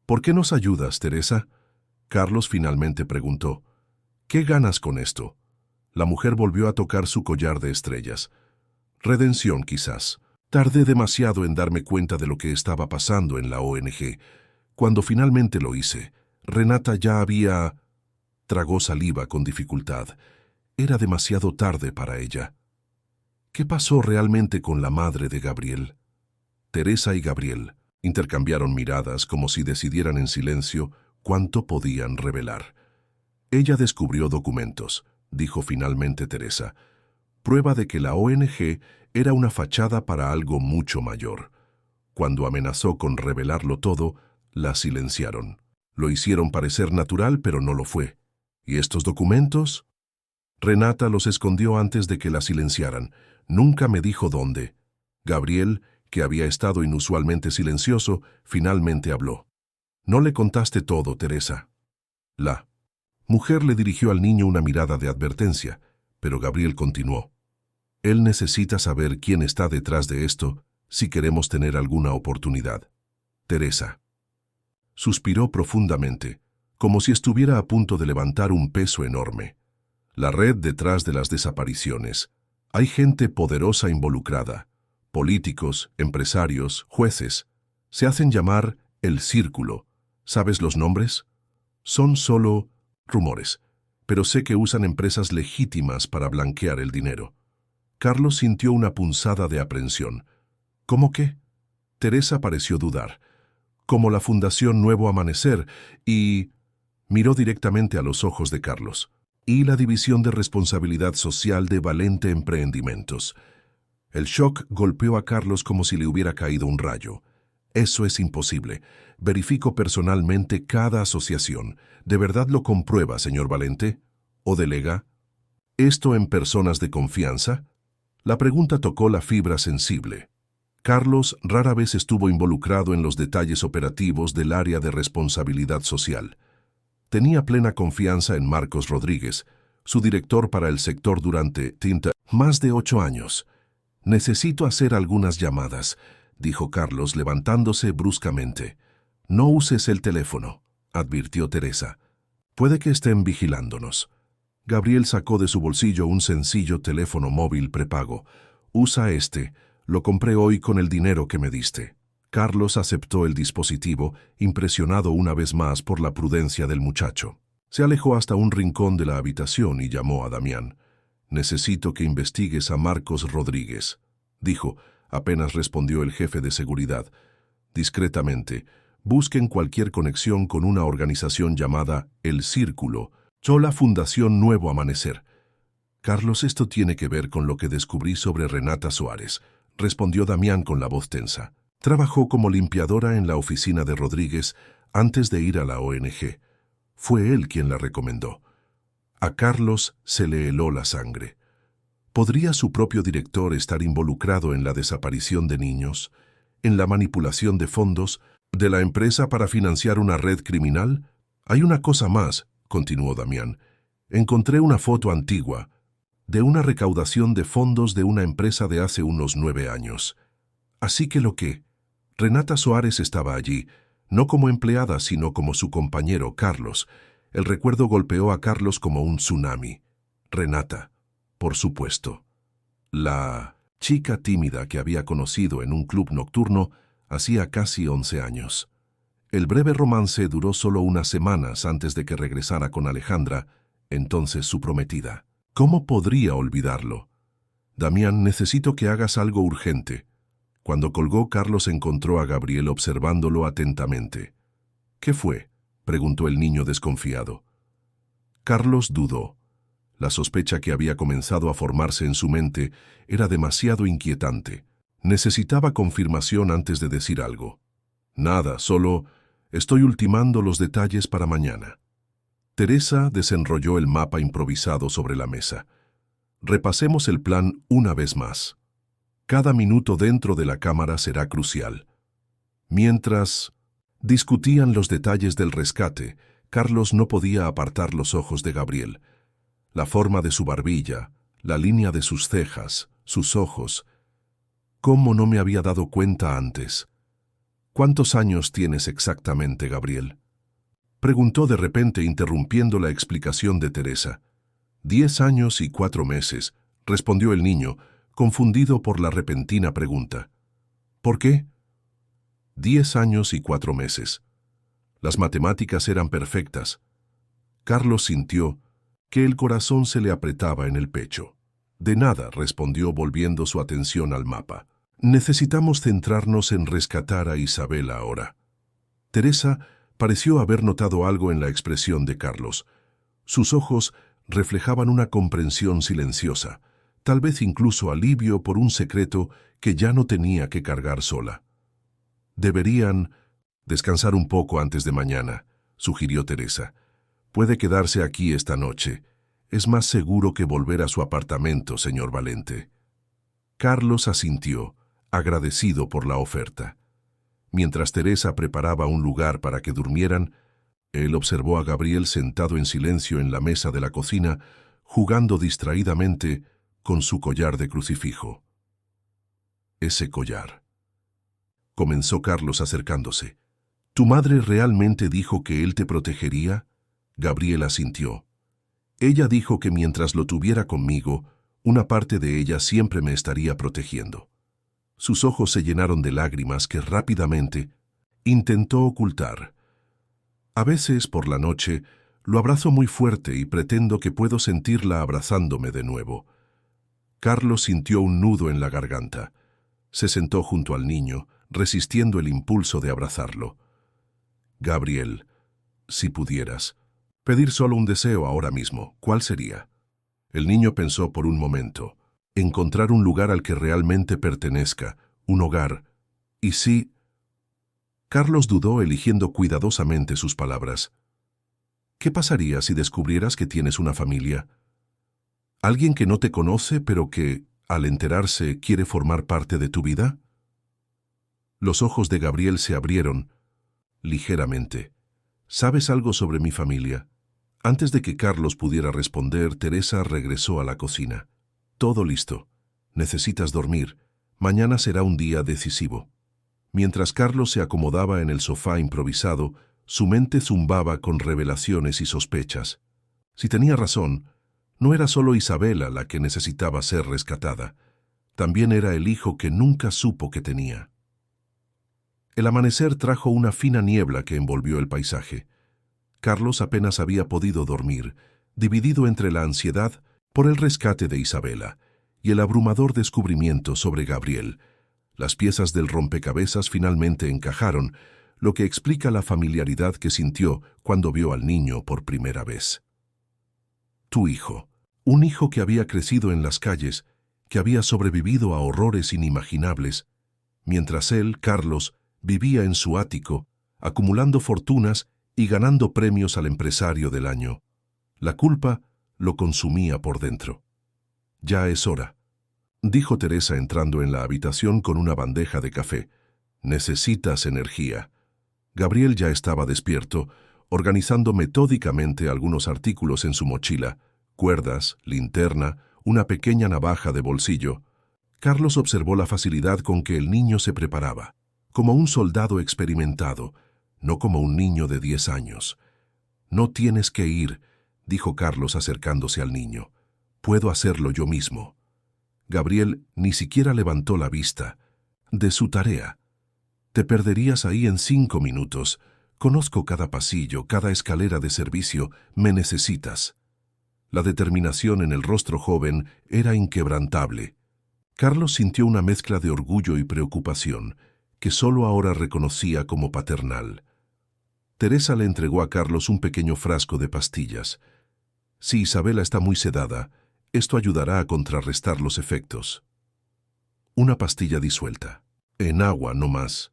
¿Por qué nos ayudas, Teresa? Carlos finalmente preguntó. ¿Qué ganas con esto? La mujer volvió a tocar su collar de estrellas. Redención, quizás. Tardé demasiado en darme cuenta de lo que estaba pasando en la ONG. Cuando finalmente lo hice, Renata ya había... Tragó saliva con dificultad. Era demasiado tarde para ella. ¿Qué pasó realmente con la madre de Gabriel? Teresa y Gabriel intercambiaron miradas como si decidieran en silencio cuánto podían revelar. Ella descubrió documentos, dijo finalmente Teresa, prueba de que la ONG era una fachada para algo mucho mayor. Cuando amenazó con revelarlo todo, la silenciaron. Lo hicieron parecer natural, pero no lo fue. ¿Y estos documentos? Renata los escondió antes de que la silenciaran. Nunca me dijo dónde. Gabriel, que había estado inusualmente silencioso, finalmente habló. No le contaste todo, Teresa. La mujer le dirigió al niño una mirada de advertencia, pero Gabriel continuó. Él necesita saber quién está detrás de esto si queremos tener alguna oportunidad. Teresa. Suspiró profundamente, como si estuviera a punto de levantar un peso enorme. La red detrás de las desapariciones. Hay gente poderosa involucrada. Políticos, empresarios, jueces. Se hacen llamar el Círculo. ¿Sabes los nombres? Son solo rumores, pero sé que usan empresas legítimas para blanquear el dinero. Carlos sintió una punzada de aprensión. ¿Cómo qué? Teresa pareció dudar. Como la Fundación Nuevo Amanecer y... Miró directamente a los ojos de Carlos. Y la División de Responsabilidad Social de Valente Emprendimientos. El shock golpeó a Carlos como si le hubiera caído un rayo. Eso es imposible. Verifico personalmente cada asociación. ¿De verdad lo comprueba, señor Valente? ¿O delega? ¿Esto en personas de confianza? La pregunta tocó la fibra sensible. Carlos rara vez estuvo involucrado en los detalles operativos del área de responsabilidad social. Tenía plena confianza en Marcos Rodríguez, su director para el sector durante más de 8 años. Necesito hacer algunas llamadas, dijo Carlos levantándose bruscamente. No uses el teléfono, advirtió Teresa. Puede que estén vigilándonos. Gabriel sacó de su bolsillo un sencillo teléfono móvil prepago. Usa este. Lo compré hoy con el dinero que me diste. Carlos aceptó el dispositivo, impresionado una vez más por la prudencia del muchacho. Se alejó hasta un rincón de la habitación y llamó a Damián. Necesito que investigues a Marcos Rodríguez, dijo, apenas respondió el jefe de seguridad. Discretamente, busquen cualquier conexión con una organización llamada El Círculo, o la Fundación Nuevo Amanecer. Carlos, esto tiene que ver con lo que descubrí sobre Renata Soares, respondió Damián con la voz tensa. Trabajó como limpiadora en la oficina de Rodríguez antes de ir a la ONG. Fue él quien la recomendó. A Carlos se le heló la sangre. ¿Podría su propio director estar involucrado en la desaparición de niños, en la manipulación de fondos de la empresa para financiar una red criminal? Hay una cosa más, continuó Damián. Encontré una foto antigua de una recaudación de fondos de una empresa de hace unos 9 años. Así que Renata Soares estaba allí, no como empleada, sino como su compañero Carlos. El recuerdo golpeó a Carlos como un tsunami. Renata, por supuesto. La chica tímida que había conocido en un club nocturno hacía casi 11 años. El breve romance duró solo unas semanas antes de que regresara con Alejandra, entonces su prometida. ¿Cómo podría olvidarlo? Damián, necesito que hagas algo urgente. Cuando colgó, Carlos encontró a Gabriel observándolo atentamente. ¿Qué fue?, preguntó el niño desconfiado. Carlos dudó. La sospecha que había comenzado a formarse en su mente era demasiado inquietante. Necesitaba confirmación antes de decir algo. Nada, solo estoy ultimando los detalles para mañana. Teresa desenrolló el mapa improvisado sobre la mesa. Repasemos el plan una vez más. Cada minuto dentro de la cámara será crucial. Mientras discutían los detalles del rescate, Carlos no podía apartar los ojos de Gabriel. La forma de su barbilla, la línea de sus cejas, sus ojos. ¿Cómo no me había dado cuenta antes? ¿Cuántos años tienes exactamente, Gabriel? Preguntó de repente, interrumpiendo la explicación de Teresa. 10 años y 4 meses, respondió el niño, confundido por la repentina pregunta. ¿Por qué? 10 años y 4 meses. Las matemáticas eran perfectas. Carlos sintió que el corazón se le apretaba en el pecho. De nada, respondió volviendo su atención al mapa. Necesitamos centrarnos en rescatar a Isabela ahora. Teresa pareció haber notado algo en la expresión de Carlos. Sus ojos reflejaban una comprensión silenciosa, tal vez incluso alivio por un secreto que ya no tenía que cargar sola. Deberían descansar un poco antes de mañana, sugirió Teresa. Puede quedarse aquí esta noche. Es más seguro que volver a su apartamento, señor Valente. Carlos asintió, agradecido por la oferta. Mientras Teresa preparaba un lugar para que durmieran, él observó a Gabriel sentado en silencio en la mesa de la cocina, jugando distraídamente con su collar de crucifijo. Ese collar. Comenzó Carlos acercándose. ¿Tu madre realmente dijo que él te protegería? Gabriel asintió. Ella dijo que mientras lo tuviera conmigo, una parte de ella siempre me estaría protegiendo. Sus ojos se llenaron de lágrimas que rápidamente intentó ocultar. A veces, por la noche, lo abrazo muy fuerte y pretendo que puedo sentirla abrazándome de nuevo. Carlos sintió un nudo en la garganta. Se sentó junto al niño, resistiendo el impulso de abrazarlo. Gabriel, si pudieras pedir solo un deseo ahora mismo, ¿cuál sería? El niño pensó por un momento. Encontrar un lugar al que realmente pertenezca, un hogar. Y sí, Carlos dudó, eligiendo cuidadosamente sus palabras. ¿Qué pasaría si descubrieras que tienes una familia? ¿Alguien que no te conoce, pero que, al enterarse, quiere formar parte de tu vida? Los ojos de Gabriel se abrieron ligeramente. ¿Sabes algo sobre mi familia? Antes de que Carlos pudiera responder, Teresa regresó a la cocina. Todo listo. Necesitas dormir. Mañana será un día decisivo. Mientras Carlos se acomodaba en el sofá improvisado, su mente zumbaba con revelaciones y sospechas. Si tenía razón, no era solo Isabela la que necesitaba ser rescatada. También era el hijo que nunca supo que tenía. El amanecer trajo una fina niebla que envolvió el paisaje. Carlos apenas había podido dormir, dividido entre la ansiedad por el rescate de Isabela y el abrumador descubrimiento sobre Gabriel. Las piezas del rompecabezas finalmente encajaron, lo que explica la familiaridad que sintió cuando vio al niño por primera vez. Tu hijo, un hijo que había crecido en las calles, que había sobrevivido a horrores inimaginables, mientras él, Carlos, vivía en su ático, acumulando fortunas y ganando premios al empresario del año. La culpa lo consumía por dentro. Ya es hora, dijo Teresa entrando en la habitación con una bandeja de café. Necesitas energía. Gabriel ya estaba despierto, organizando metódicamente algunos artículos en su mochila: cuerdas, linterna, una pequeña navaja de bolsillo. Carlos observó la facilidad con que el niño se preparaba, como un soldado experimentado, no como un niño de 10 años. No tienes que ir, dijo Carlos acercándose al niño. Puedo hacerlo yo mismo. Gabriel ni siquiera levantó la vista de su tarea. Te perderías ahí en 5 minutos. Conozco cada pasillo, cada escalera de servicio. Me necesitas. La determinación en el rostro joven era inquebrantable. Carlos sintió una mezcla de orgullo y preocupación, que solo ahora reconocía como paternal. Teresa le entregó a Carlos un pequeño frasco de pastillas. Si Isabela está muy sedada, esto ayudará a contrarrestar los efectos. Una pastilla disuelta. En agua, no más.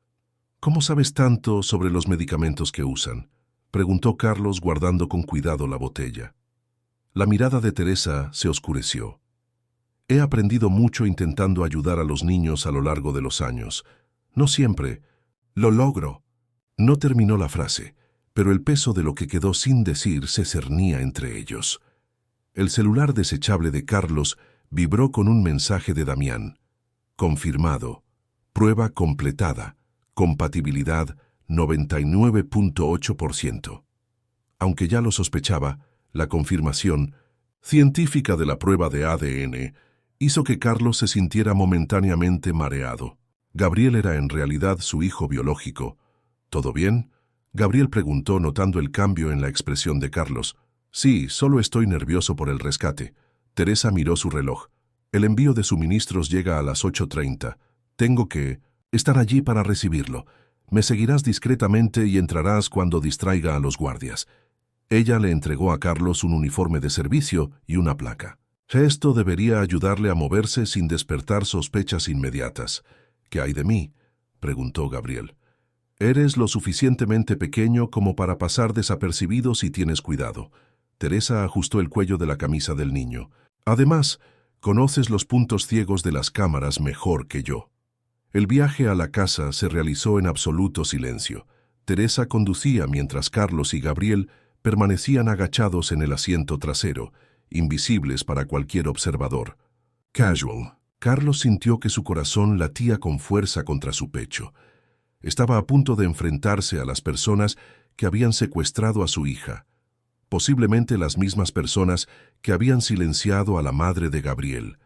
¿Cómo sabes tanto sobre los medicamentos que usan?, preguntó Carlos, guardando con cuidado la botella. La mirada de Teresa se oscureció. He aprendido mucho intentando ayudar a los niños a lo largo de los años. No siempre lo logro. No terminó la frase, pero el peso de lo que quedó sin decir se cernía entre ellos. El celular desechable de Carlos vibró con un mensaje de Damián. Confirmado. Prueba completada. Compatibilidad 99.8%. Aunque ya lo sospechaba, la confirmación científica de la prueba de ADN hizo que Carlos se sintiera momentáneamente mareado. Gabriel era en realidad su hijo biológico. ¿Todo bien?, Gabriel preguntó notando el cambio en la expresión de Carlos. Sí, solo estoy nervioso por el rescate. Teresa miró su reloj. El envío de suministros llega a las 8:30. Tengo que estar allí para recibirlo. Me seguirás discretamente y entrarás cuando distraiga a los guardias. Ella le entregó a Carlos un uniforme de servicio y una placa. Esto debería ayudarle a moverse sin despertar sospechas inmediatas. ¿Qué hay de mí?, preguntó Gabriel. Eres lo suficientemente pequeño como para pasar desapercibido si tienes cuidado. Teresa ajustó el cuello de la camisa del niño. Además, conoces los puntos ciegos de las cámaras mejor que yo. El viaje a la casa se realizó en absoluto silencio. Teresa conducía mientras Carlos y Gabriel permanecían agachados en el asiento trasero, invisibles para cualquier observador. Casual. Carlos sintió que su corazón latía con fuerza contra su pecho. Estaba a punto de enfrentarse a las personas que habían secuestrado a su hija, posiblemente las mismas personas que habían silenciado a la madre de Gabriel,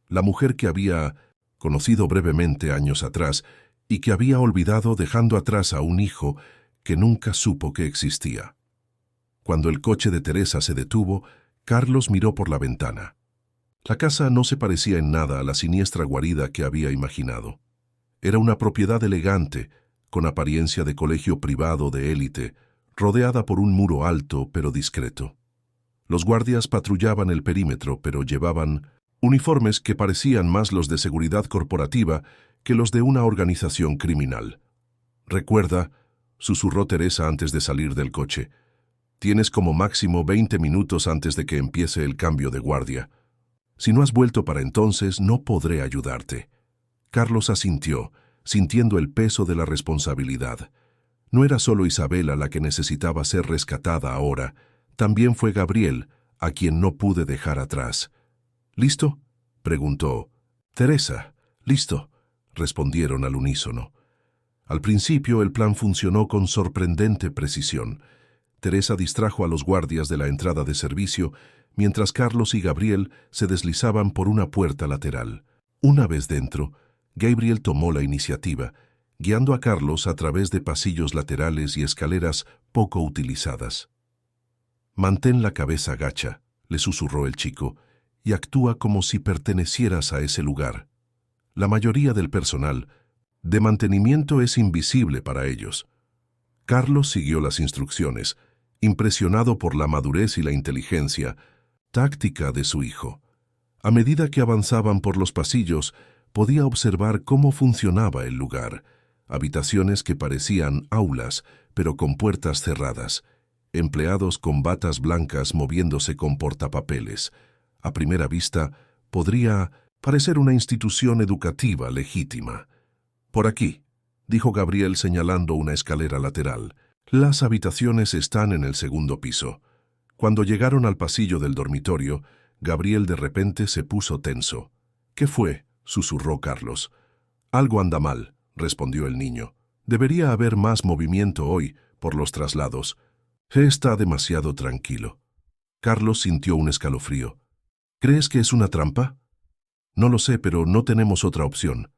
la mujer que había conocido brevemente años atrás y que había olvidado dejando atrás a un hijo que nunca supo que existía. Cuando el coche de Teresa se detuvo, Carlos miró por la ventana. La casa no se parecía en nada a la siniestra guarida que había imaginado. Era una propiedad elegante, con apariencia de colegio privado de élite, rodeada por un muro alto pero discreto. Los guardias patrullaban el perímetro, pero llevaban uniformes que parecían más los de seguridad corporativa que los de una organización criminal. «Recuerda», susurró Teresa antes de salir del coche, «tienes como máximo 20 minutos antes de que empiece el cambio de guardia. Si no has vuelto para entonces, no podré ayudarte». Carlos asintió, sintiendo el peso de la responsabilidad. No era solo Isabela la que necesitaba ser rescatada ahora, también fue Gabriel, a quien no pude dejar atrás. «¿Listo?», preguntó. «Teresa, listo», respondieron al unísono. Al principio el plan funcionó con sorprendente precisión. Teresa distrajo a los guardias de la entrada de servicio, mientras Carlos y Gabriel se deslizaban por una puerta lateral. Una vez dentro, Gabriel tomó la iniciativa, guiando a Carlos a través de pasillos laterales y escaleras poco utilizadas. «Mantén la cabeza gacha», le susurró el chico, «y actúa como si pertenecieras a ese lugar. La mayoría del personal de mantenimiento es invisible para ellos». Carlos siguió las instrucciones, impresionado por la madurez y la inteligencia táctica de su hijo. A medida que avanzaban por los pasillos, podía observar cómo funcionaba el lugar. Habitaciones que parecían aulas, pero con puertas cerradas. Empleados con batas blancas moviéndose con portapapeles. A primera vista, podría parecer una institución educativa legítima. «Por aquí», dijo Gabriel señalando una escalera lateral. «Las habitaciones están en el segundo piso». Cuando llegaron al pasillo del dormitorio, Gabriel de repente se puso tenso. «¿Qué fue?», susurró Carlos. «Algo anda mal», respondió el niño. «Debería haber más movimiento hoy por los traslados. Está demasiado tranquilo». Carlos sintió un escalofrío. «¿Crees que es una trampa?». «No lo sé, pero no tenemos otra opción.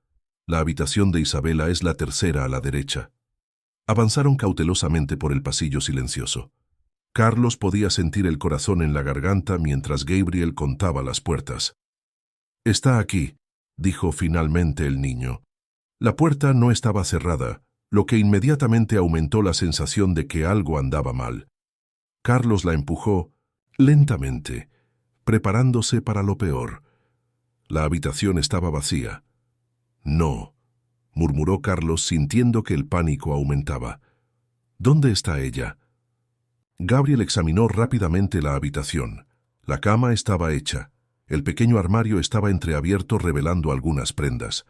La habitación de Isabela es la tercera a la derecha». Avanzaron cautelosamente por el pasillo silencioso. Carlos podía sentir el corazón en la garganta mientras Gabriel contaba las puertas. «Está aquí», dijo finalmente el niño. La puerta no estaba cerrada, lo que inmediatamente aumentó la sensación de que algo andaba mal. Carlos la empujó lentamente, preparándose para lo peor. La habitación estaba vacía. «No», murmuró Carlos sintiendo que el pánico aumentaba. «¿Dónde está ella?». Gabriel examinó rápidamente la habitación. La cama estaba hecha. El pequeño armario estaba entreabierto revelando algunas prendas.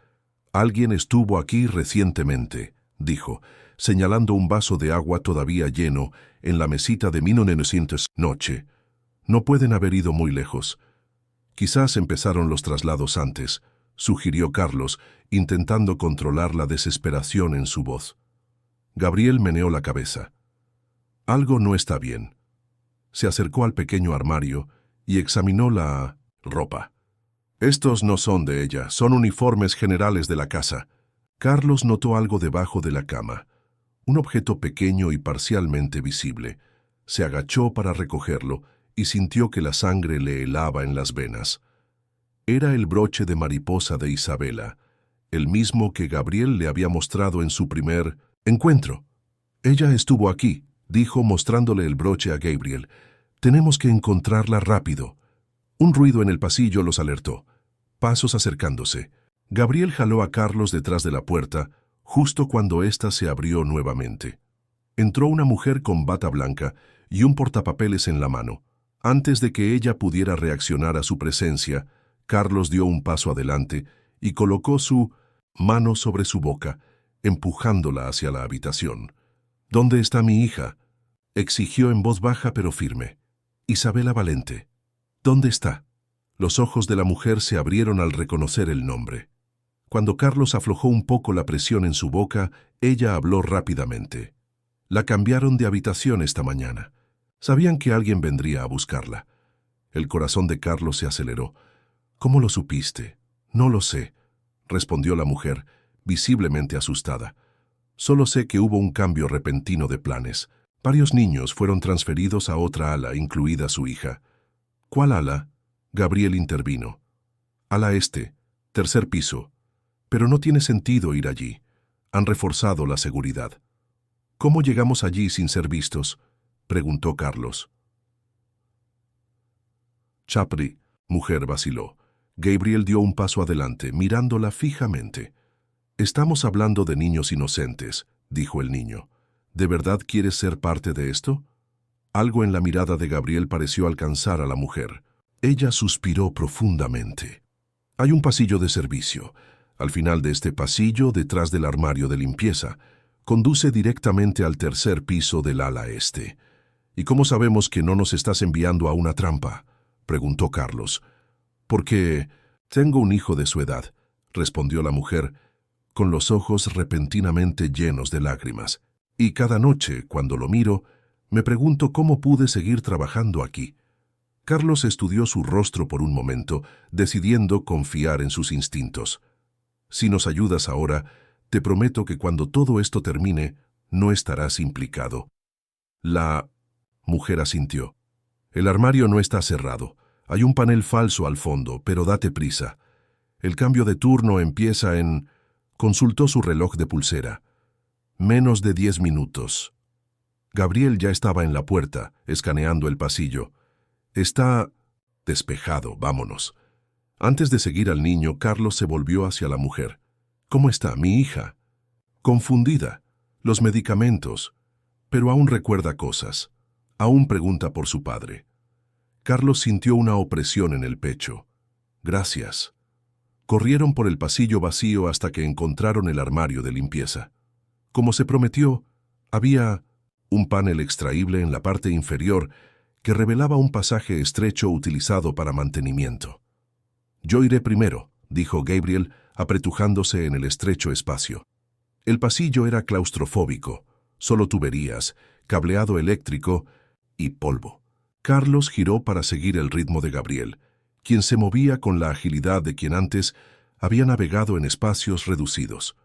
«Alguien estuvo aquí recientemente», dijo, señalando un vaso de agua todavía lleno en la mesita de 1900 noche. «No pueden haber ido muy lejos». «Quizás empezaron los traslados antes», sugirió Carlos, intentando controlar la desesperación en su voz. Gabriel meneó la cabeza. Algo no está bien. Se acercó al pequeño armario y examinó la ropa. Estos no son de ella, son uniformes generales de la casa. Carlos notó algo debajo de la cama, un objeto pequeño y parcialmente visible. Se agachó para recogerlo y sintió que la sangre le helaba en las venas. Era el broche de mariposa de Isabela, el mismo que Gabriel le había mostrado en su primer encuentro. Ella estuvo aquí, dijo mostrándole el broche a Gabriel. Tenemos que encontrarla rápido. Un ruido en el pasillo los alertó. Pasos acercándose. Gabriel jaló a Carlos detrás de la puerta, justo cuando ésta se abrió nuevamente. Entró una mujer con bata blanca y un portapapeles en la mano. Antes de que ella pudiera reaccionar a su presencia, Carlos dio un paso adelante y colocó su mano sobre su boca, empujándola hacia la habitación. «¿Dónde está mi hija?», exigió en voz baja pero firme. «Isabela Valente. ¿Dónde está?». Los ojos de la mujer se abrieron al reconocer el nombre. Cuando Carlos aflojó un poco la presión en su boca, ella habló rápidamente. «La cambiaron de habitación esta mañana. Sabían que alguien vendría a buscarla». El corazón de Carlos se aceleró. «¿Cómo lo supiste?». «No lo sé», respondió la mujer, visiblemente asustada. «Solo sé que hubo un cambio repentino de planes. Varios niños fueron transferidos a otra ala, incluida su hija». «¿Cuál ala?». Gabriel intervino. «Ala este, tercer piso. Pero no tiene sentido ir allí. Han reforzado la seguridad». «¿Cómo llegamos allí sin ser vistos?», preguntó Carlos. «Chapri», mujer vaciló. Gabriel dio un paso adelante, mirándola fijamente. «Estamos hablando de niños inocentes», dijo el niño. «¿De verdad quieres ser parte de esto?». Algo en la mirada de Gabriel pareció alcanzar a la mujer. Ella suspiró profundamente. «Hay un pasillo de servicio. Al final de este pasillo, detrás del armario de limpieza, conduce directamente al tercer piso del ala este». «¿Y cómo sabemos que no nos estás enviando a una trampa?», preguntó Carlos. «Porque tengo un hijo de su edad», respondió la mujer, con los ojos repentinamente llenos de lágrimas. «Y cada noche, cuando lo miro, me pregunto cómo pude seguir trabajando aquí». Carlos estudió su rostro por un momento, decidiendo confiar en sus instintos. «Si nos ayudas ahora, te prometo que cuando todo esto termine, no estarás implicado». La mujer asintió. «El armario no está cerrado. Hay un panel falso al fondo, pero date prisa. El cambio de turno empieza en...». Consultó su reloj de pulsera. «Menos de 10 minutos». Gabriel ya estaba en la puerta, escaneando el pasillo. «Está despejado, vámonos». Antes de seguir al niño, Carlos se volvió hacia la mujer. «¿Cómo está mi hija?». «Confundida. Los medicamentos. Pero aún recuerda cosas. Aún pregunta por su padre». Carlos sintió una opresión en el pecho. «Gracias». Corrieron por el pasillo vacío hasta que encontraron el armario de limpieza. Como se prometió, había un panel extraíble en la parte inferior que revelaba un pasaje estrecho utilizado para mantenimiento. «Yo iré primero», dijo Gabriel, apretujándose en el estrecho espacio. El pasillo era claustrofóbico, solo tuberías, cableado eléctrico y polvo. Carlos giró para seguir el ritmo de Gabriel, quien se movía con la agilidad de quien antes había navegado en espacios reducidos.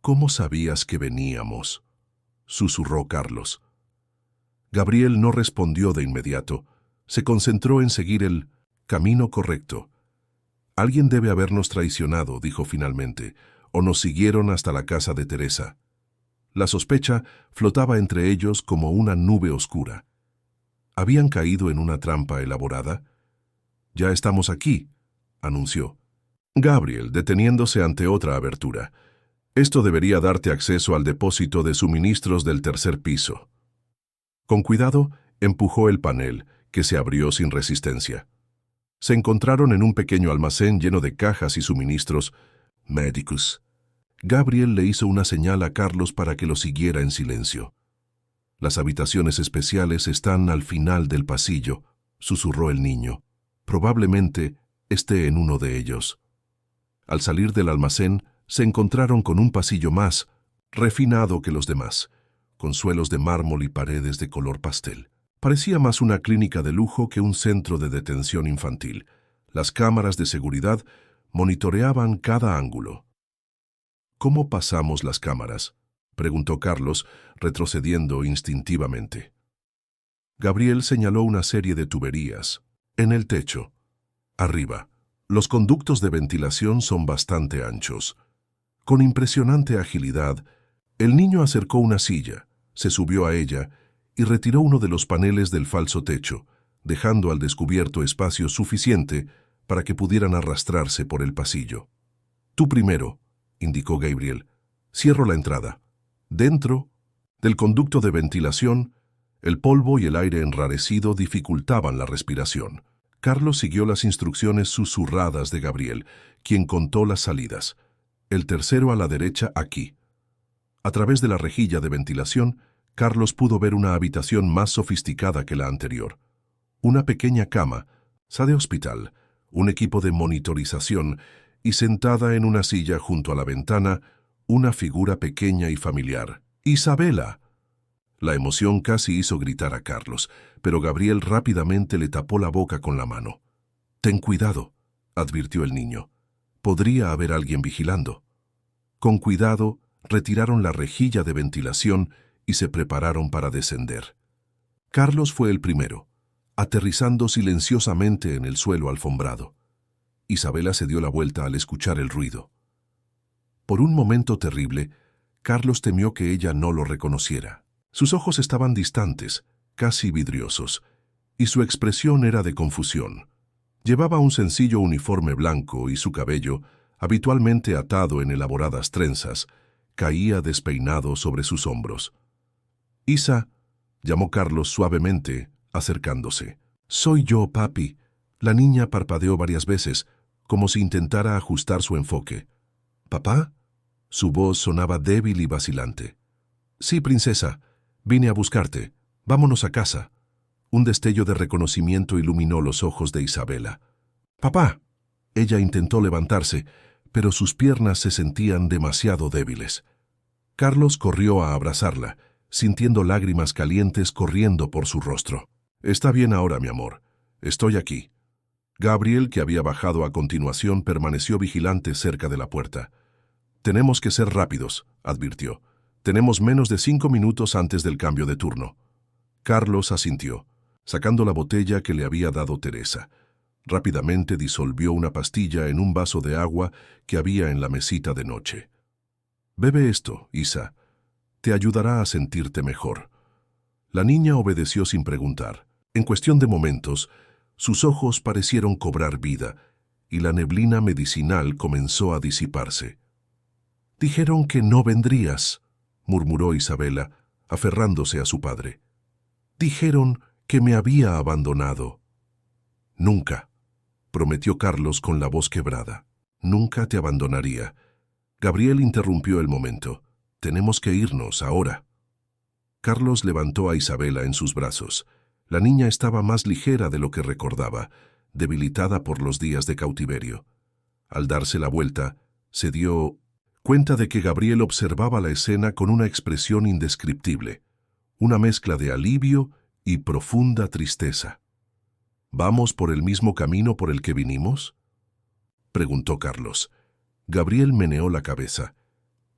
«¿Cómo sabías que veníamos?», susurró Carlos. Gabriel no respondió de inmediato. Se concentró en seguir el camino correcto. «Alguien debe habernos traicionado», dijo finalmente, «o nos siguieron hasta la casa de Teresa». La sospecha flotaba entre ellos como una nube oscura. ¿Habían caído en una trampa elaborada? «Ya estamos aquí», anunció Gabriel, deteniéndose ante otra abertura. «Esto debería darte acceso al depósito de suministros del tercer piso». Con cuidado, empujó el panel, que se abrió sin resistencia. Se encontraron en un pequeño almacén lleno de cajas y suministros médicos. Gabriel le hizo una señal a Carlos para que lo siguiera en silencio. «Las habitaciones especiales están al final del pasillo», susurró el niño. «Probablemente esté en uno de ellos». Al salir del almacén, se encontraron con un pasillo más refinado que los demás, con suelos de mármol y paredes de color pastel. Parecía más una clínica de lujo que un centro de detención infantil. Las cámaras de seguridad monitoreaban cada ángulo. ¿Cómo pasamos las cámaras?, preguntó Carlos, retrocediendo instintivamente. Gabriel señaló una serie de tuberías. En el techo. Arriba. Los conductos de ventilación son bastante anchos. Con impresionante agilidad, el niño acercó una silla, se subió a ella y retiró uno de los paneles del falso techo, dejando al descubierto espacio suficiente para que pudieran arrastrarse por el pasillo. «Tú primero», indicó Gabriel. «Cierro la entrada». Dentro del conducto de ventilación, el polvo y el aire enrarecido dificultaban la respiración. Carlos siguió las instrucciones susurradas de Gabriel, quien contó las salidas. El tercero a la derecha aquí. A través de la rejilla de ventilación, Carlos pudo ver una habitación más sofisticada que la anterior. Una pequeña cama, sala de hospital, un equipo de monitorización y sentada en una silla junto a la ventana, una figura pequeña y familiar. ¡Isabela! La emoción casi hizo gritar a Carlos, pero Gabriel rápidamente le tapó la boca con la mano. «Ten cuidado», advirtió el niño. «Podría haber alguien vigilando». Con cuidado, retiraron la rejilla de ventilación y se prepararon para descender. Carlos fue el primero, aterrizando silenciosamente en el suelo alfombrado. Isabela se dio la vuelta al escuchar el ruido. Por un momento terrible, Carlos temió que ella no lo reconociera. Sus ojos estaban distantes, casi vidriosos, y su expresión era de confusión. Llevaba un sencillo uniforme blanco y su cabello, habitualmente atado en elaboradas trenzas, caía despeinado sobre sus hombros. «Isa», llamó Carlos suavemente, acercándose. «Soy yo, papi». La niña parpadeó varias veces, como si intentara ajustar su enfoque. «¿Papá?» Su voz sonaba débil y vacilante. «Sí, princesa. Vine a buscarte. Vámonos a casa». Un destello de reconocimiento iluminó los ojos de Isabela. «¡Papá!». Ella intentó levantarse, pero sus piernas se sentían demasiado débiles. Carlos corrió a abrazarla, sintiendo lágrimas calientes corriendo por su rostro. «Está bien ahora, mi amor. Estoy aquí». Gabriel, que había bajado a continuación, permaneció vigilante cerca de la puerta. «Tenemos que ser rápidos», advirtió. «Tenemos menos de 5 minutos antes del cambio de turno». Carlos asintió, sacando la botella que le había dado Teresa. Rápidamente disolvió una pastilla en un vaso de agua que había en la mesita de noche. «Bebe esto, Isa. Te ayudará a sentirte mejor». La niña obedeció sin preguntar. En cuestión de momentos, sus ojos parecieron cobrar vida y la neblina medicinal comenzó a disiparse. «Dijeron que no vendrías», murmuró Isabela, aferrándose a su padre. «Dijeron que me había abandonado». «Nunca», prometió Carlos con la voz quebrada. «Nunca te abandonaría». Gabriel interrumpió el momento. «Tenemos que irnos ahora». Carlos levantó a Isabela en sus brazos. La niña estaba más ligera de lo que recordaba, debilitada por los días de cautiverio. Al darse la vuelta, se dio cuenta de que Gabriel observaba la escena con una expresión indescriptible, una mezcla de alivio y profunda tristeza. «¿Vamos por el mismo camino por el que vinimos?», preguntó Carlos. Gabriel meneó la cabeza.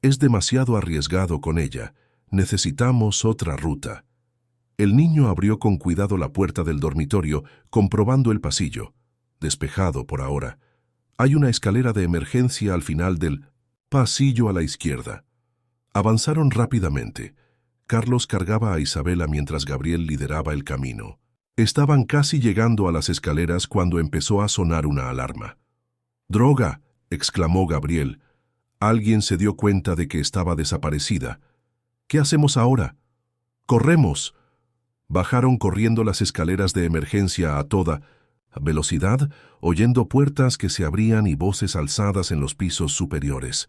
«Es demasiado arriesgado con ella. Necesitamos otra ruta». El niño abrió con cuidado la puerta del dormitorio, comprobando el pasillo. Despejado por ahora. Hay una escalera de emergencia al final del pasillo a la izquierda. Avanzaron rápidamente. Carlos cargaba a Isabela mientras Gabriel lideraba el camino. Estaban casi llegando a las escaleras cuando empezó a sonar una alarma. «¡Droga!», exclamó Gabriel. Alguien se dio cuenta de que estaba desaparecida. «¿Qué hacemos ahora?». «¡Corremos!». Bajaron corriendo las escaleras de emergencia a toda velocidad, oyendo puertas que se abrían y voces alzadas en los pisos superiores.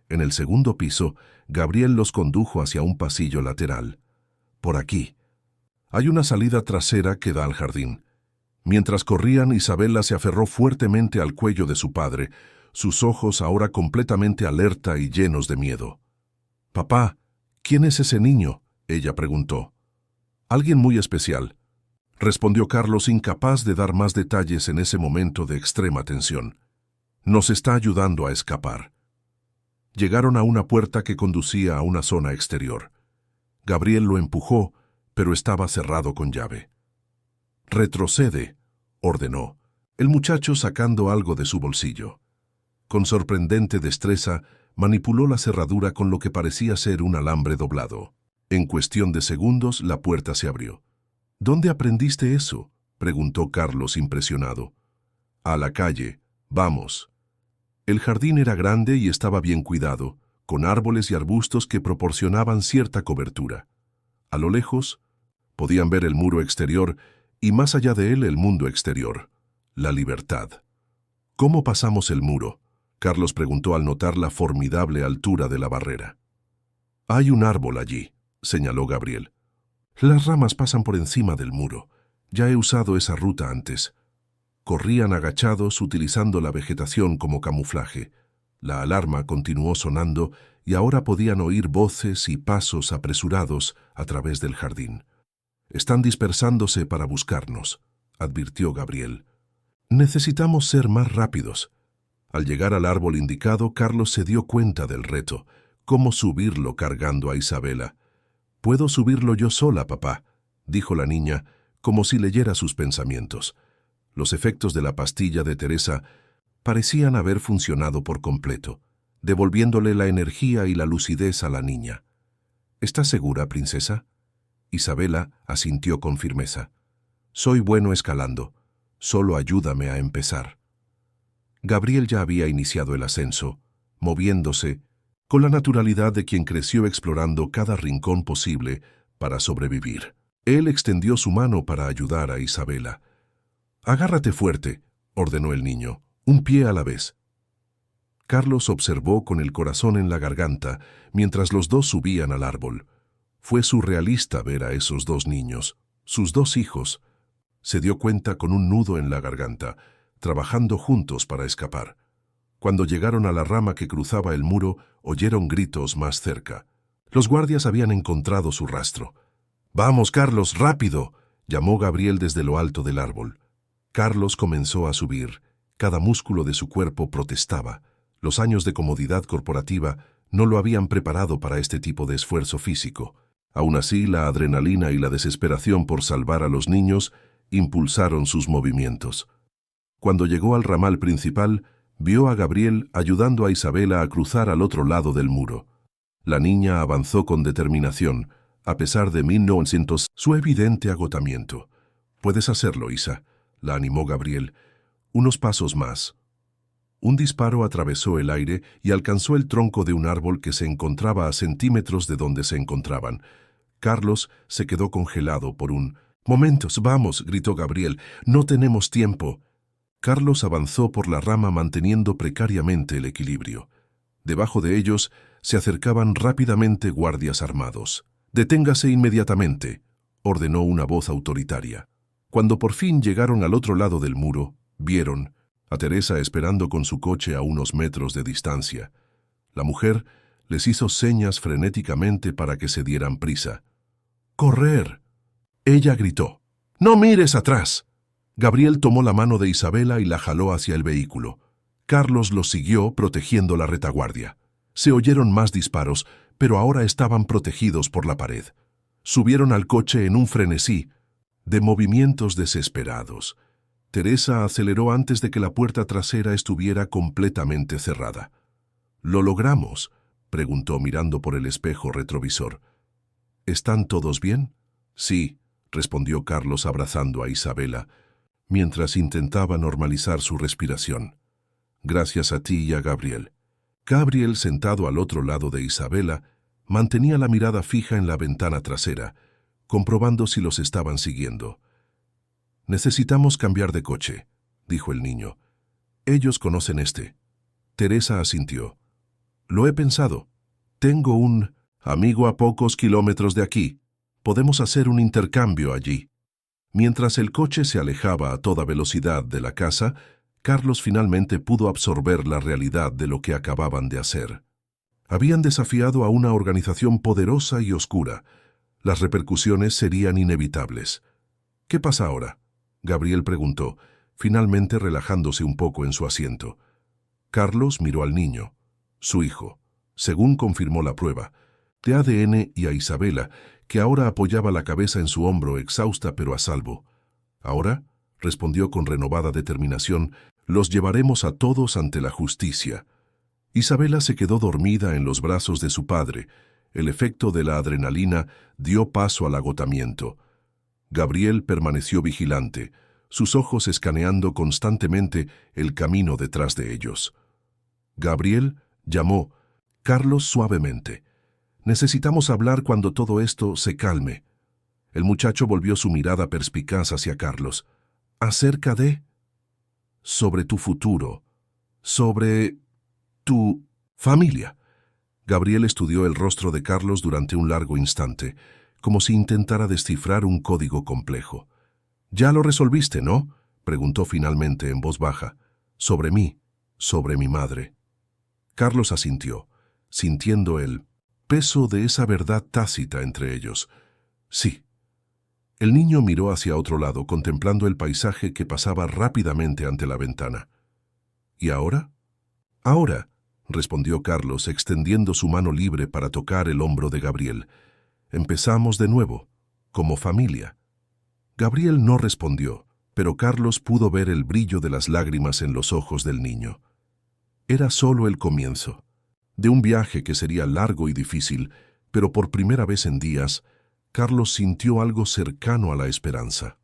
En el segundo piso, Gabriel los condujo hacia un pasillo lateral. «Por aquí. Hay una salida trasera que da al jardín». Mientras corrían, Isabela se aferró fuertemente al cuello de su padre, sus ojos ahora completamente alerta y llenos de miedo. «Papá, ¿quién es ese niño?», ella preguntó. «Alguien muy especial», respondió Carlos, incapaz de dar más detalles en ese momento de extrema tensión. «Nos está ayudando a escapar». Llegaron a una puerta que conducía a una zona exterior. Gabriel lo empujó, pero estaba cerrado con llave. «Retrocede», ordenó, el muchacho sacando algo de su bolsillo. Con sorprendente destreza, manipuló la cerradura con lo que parecía ser un alambre doblado. En cuestión de segundos, la puerta se abrió. «¿Dónde aprendiste eso?», preguntó Carlos impresionado. «A la calle. Vamos». El jardín era grande y estaba bien cuidado, con árboles y arbustos que proporcionaban cierta cobertura. A lo lejos, podían ver el muro exterior y más allá de él el mundo exterior, la libertad. «¿Cómo pasamos el muro?», Carlos preguntó al notar la formidable altura de la barrera. «Hay un árbol allí», señaló Gabriel. «Las ramas pasan por encima del muro. Ya he usado esa ruta antes». Corrían agachados utilizando la vegetación como camuflaje. La alarma continuó sonando y ahora podían oír voces y pasos apresurados a través del jardín. «Están dispersándose para buscarnos», advirtió Gabriel. «Necesitamos ser más rápidos». Al llegar al árbol indicado, Carlos se dio cuenta del reto, cómo subirlo cargando a Isabela. «Puedo subirlo yo sola, papá», dijo la niña, como si leyera sus pensamientos. Los efectos de la pastilla de Teresa parecían haber funcionado por completo, devolviéndole la energía y la lucidez a la niña. «¿Estás segura, princesa?». Isabela asintió con firmeza. «Soy bueno escalando. Solo ayúdame a empezar». Gabriel ya había iniciado el ascenso, moviéndose con la naturalidad de quien creció explorando cada rincón posible para sobrevivir. Él extendió su mano para ayudar a Isabela. «Agárrate fuerte», ordenó el niño, «un pie a la vez». Carlos observó con el corazón en la garganta mientras los dos subían al árbol. Fue surrealista ver a esos dos niños, sus dos hijos. Se dio cuenta con un nudo en la garganta, trabajando juntos para escapar. Cuando llegaron a la rama que cruzaba el muro, oyeron gritos más cerca. Los guardias habían encontrado su rastro. «Vamos, Carlos, rápido», llamó Gabriel desde lo alto del árbol. Carlos comenzó a subir. Cada músculo de su cuerpo protestaba. Los años de comodidad corporativa no lo habían preparado para este tipo de esfuerzo físico. Aún así, la adrenalina y la desesperación por salvar a los niños impulsaron sus movimientos. Cuando llegó al ramal principal, vio a Gabriel ayudando a Isabela a cruzar al otro lado del muro. La niña avanzó con determinación, a pesar de 1900 su evidente agotamiento. «Puedes hacerlo, Isa», la animó Gabriel. «Unos pasos más». Un disparo atravesó el aire y alcanzó el tronco de un árbol que se encontraba a centímetros de donde se encontraban. Carlos se quedó congelado por un «Momentos, vamos», gritó Gabriel. «No tenemos tiempo». Carlos avanzó por la rama manteniendo precariamente el equilibrio. Debajo de ellos se acercaban rápidamente guardias armados. «Deténgase inmediatamente», ordenó una voz autoritaria. Cuando por fin llegaron al otro lado del muro, vieron a Teresa esperando con su coche a unos metros de distancia. La mujer les hizo señas frenéticamente para que se dieran prisa. «¡Correr!», ella gritó. «¡No mires atrás!». Gabriel tomó la mano de Isabela y la jaló hacia el vehículo. Carlos los siguió protegiendo la retaguardia. Se oyeron más disparos, pero ahora estaban protegidos por la pared. Subieron al coche en un frenesí de movimientos desesperados. Teresa aceleró antes de que la puerta trasera estuviera completamente cerrada. «¿Lo logramos?», preguntó mirando por el espejo retrovisor. «¿Están todos bien?». «Sí», respondió Carlos abrazando a Isabela, mientras intentaba normalizar su respiración. «Gracias a ti y a Gabriel». Gabriel, sentado al otro lado de Isabela, mantenía la mirada fija en la ventana trasera, comprobando si los estaban siguiendo. «Necesitamos cambiar de coche», dijo el niño. «Ellos conocen este». Teresa asintió. «Lo he pensado. Tengo un amigo a pocos kilómetros de aquí. Podemos hacer un intercambio allí». Mientras el coche se alejaba a toda velocidad de la casa, Carlos finalmente pudo absorber la realidad de lo que acababan de hacer. Habían desafiado a una organización poderosa y oscura. Las repercusiones serían inevitables. ¿Qué pasa ahora?, Gabriel preguntó, finalmente relajándose un poco en su asiento. Carlos miró al niño, su hijo, según confirmó la prueba, de ADN, y a Isabela, que ahora apoyaba la cabeza en su hombro, exhausta pero a salvo. Ahora, respondió con renovada determinación, los llevaremos a todos ante la justicia. Isabela se quedó dormida en los brazos de su padre. El efecto de la adrenalina dio paso al agotamiento. Gabriel permaneció vigilante, sus ojos escaneando constantemente el camino detrás de ellos. Gabriel llamó Carlos suavemente. Necesitamos hablar cuando todo esto se calme. El muchacho volvió su mirada perspicaz hacia Carlos. ¿Acerca de? Sobre tu futuro. Sobre tu familia. Gabriel estudió el rostro de Carlos durante un largo instante, como si intentara descifrar un código complejo. «¿Ya lo resolviste, no?», preguntó finalmente en voz baja. «Sobre mí, sobre mi madre». Carlos asintió, sintiendo el peso de esa verdad tácita entre ellos. «Sí». El niño miró hacia otro lado, contemplando el paisaje que pasaba rápidamente ante la ventana. «¿Y ahora?». «Ahora», respondió Carlos, extendiendo su mano libre para tocar el hombro de Gabriel. «Empezamos de nuevo, como familia». Gabriel no respondió, pero Carlos pudo ver el brillo de las lágrimas en los ojos del niño. Era solo el comienzo, de un viaje que sería largo y difícil, pero por primera vez en días, Carlos sintió algo cercano a la esperanza.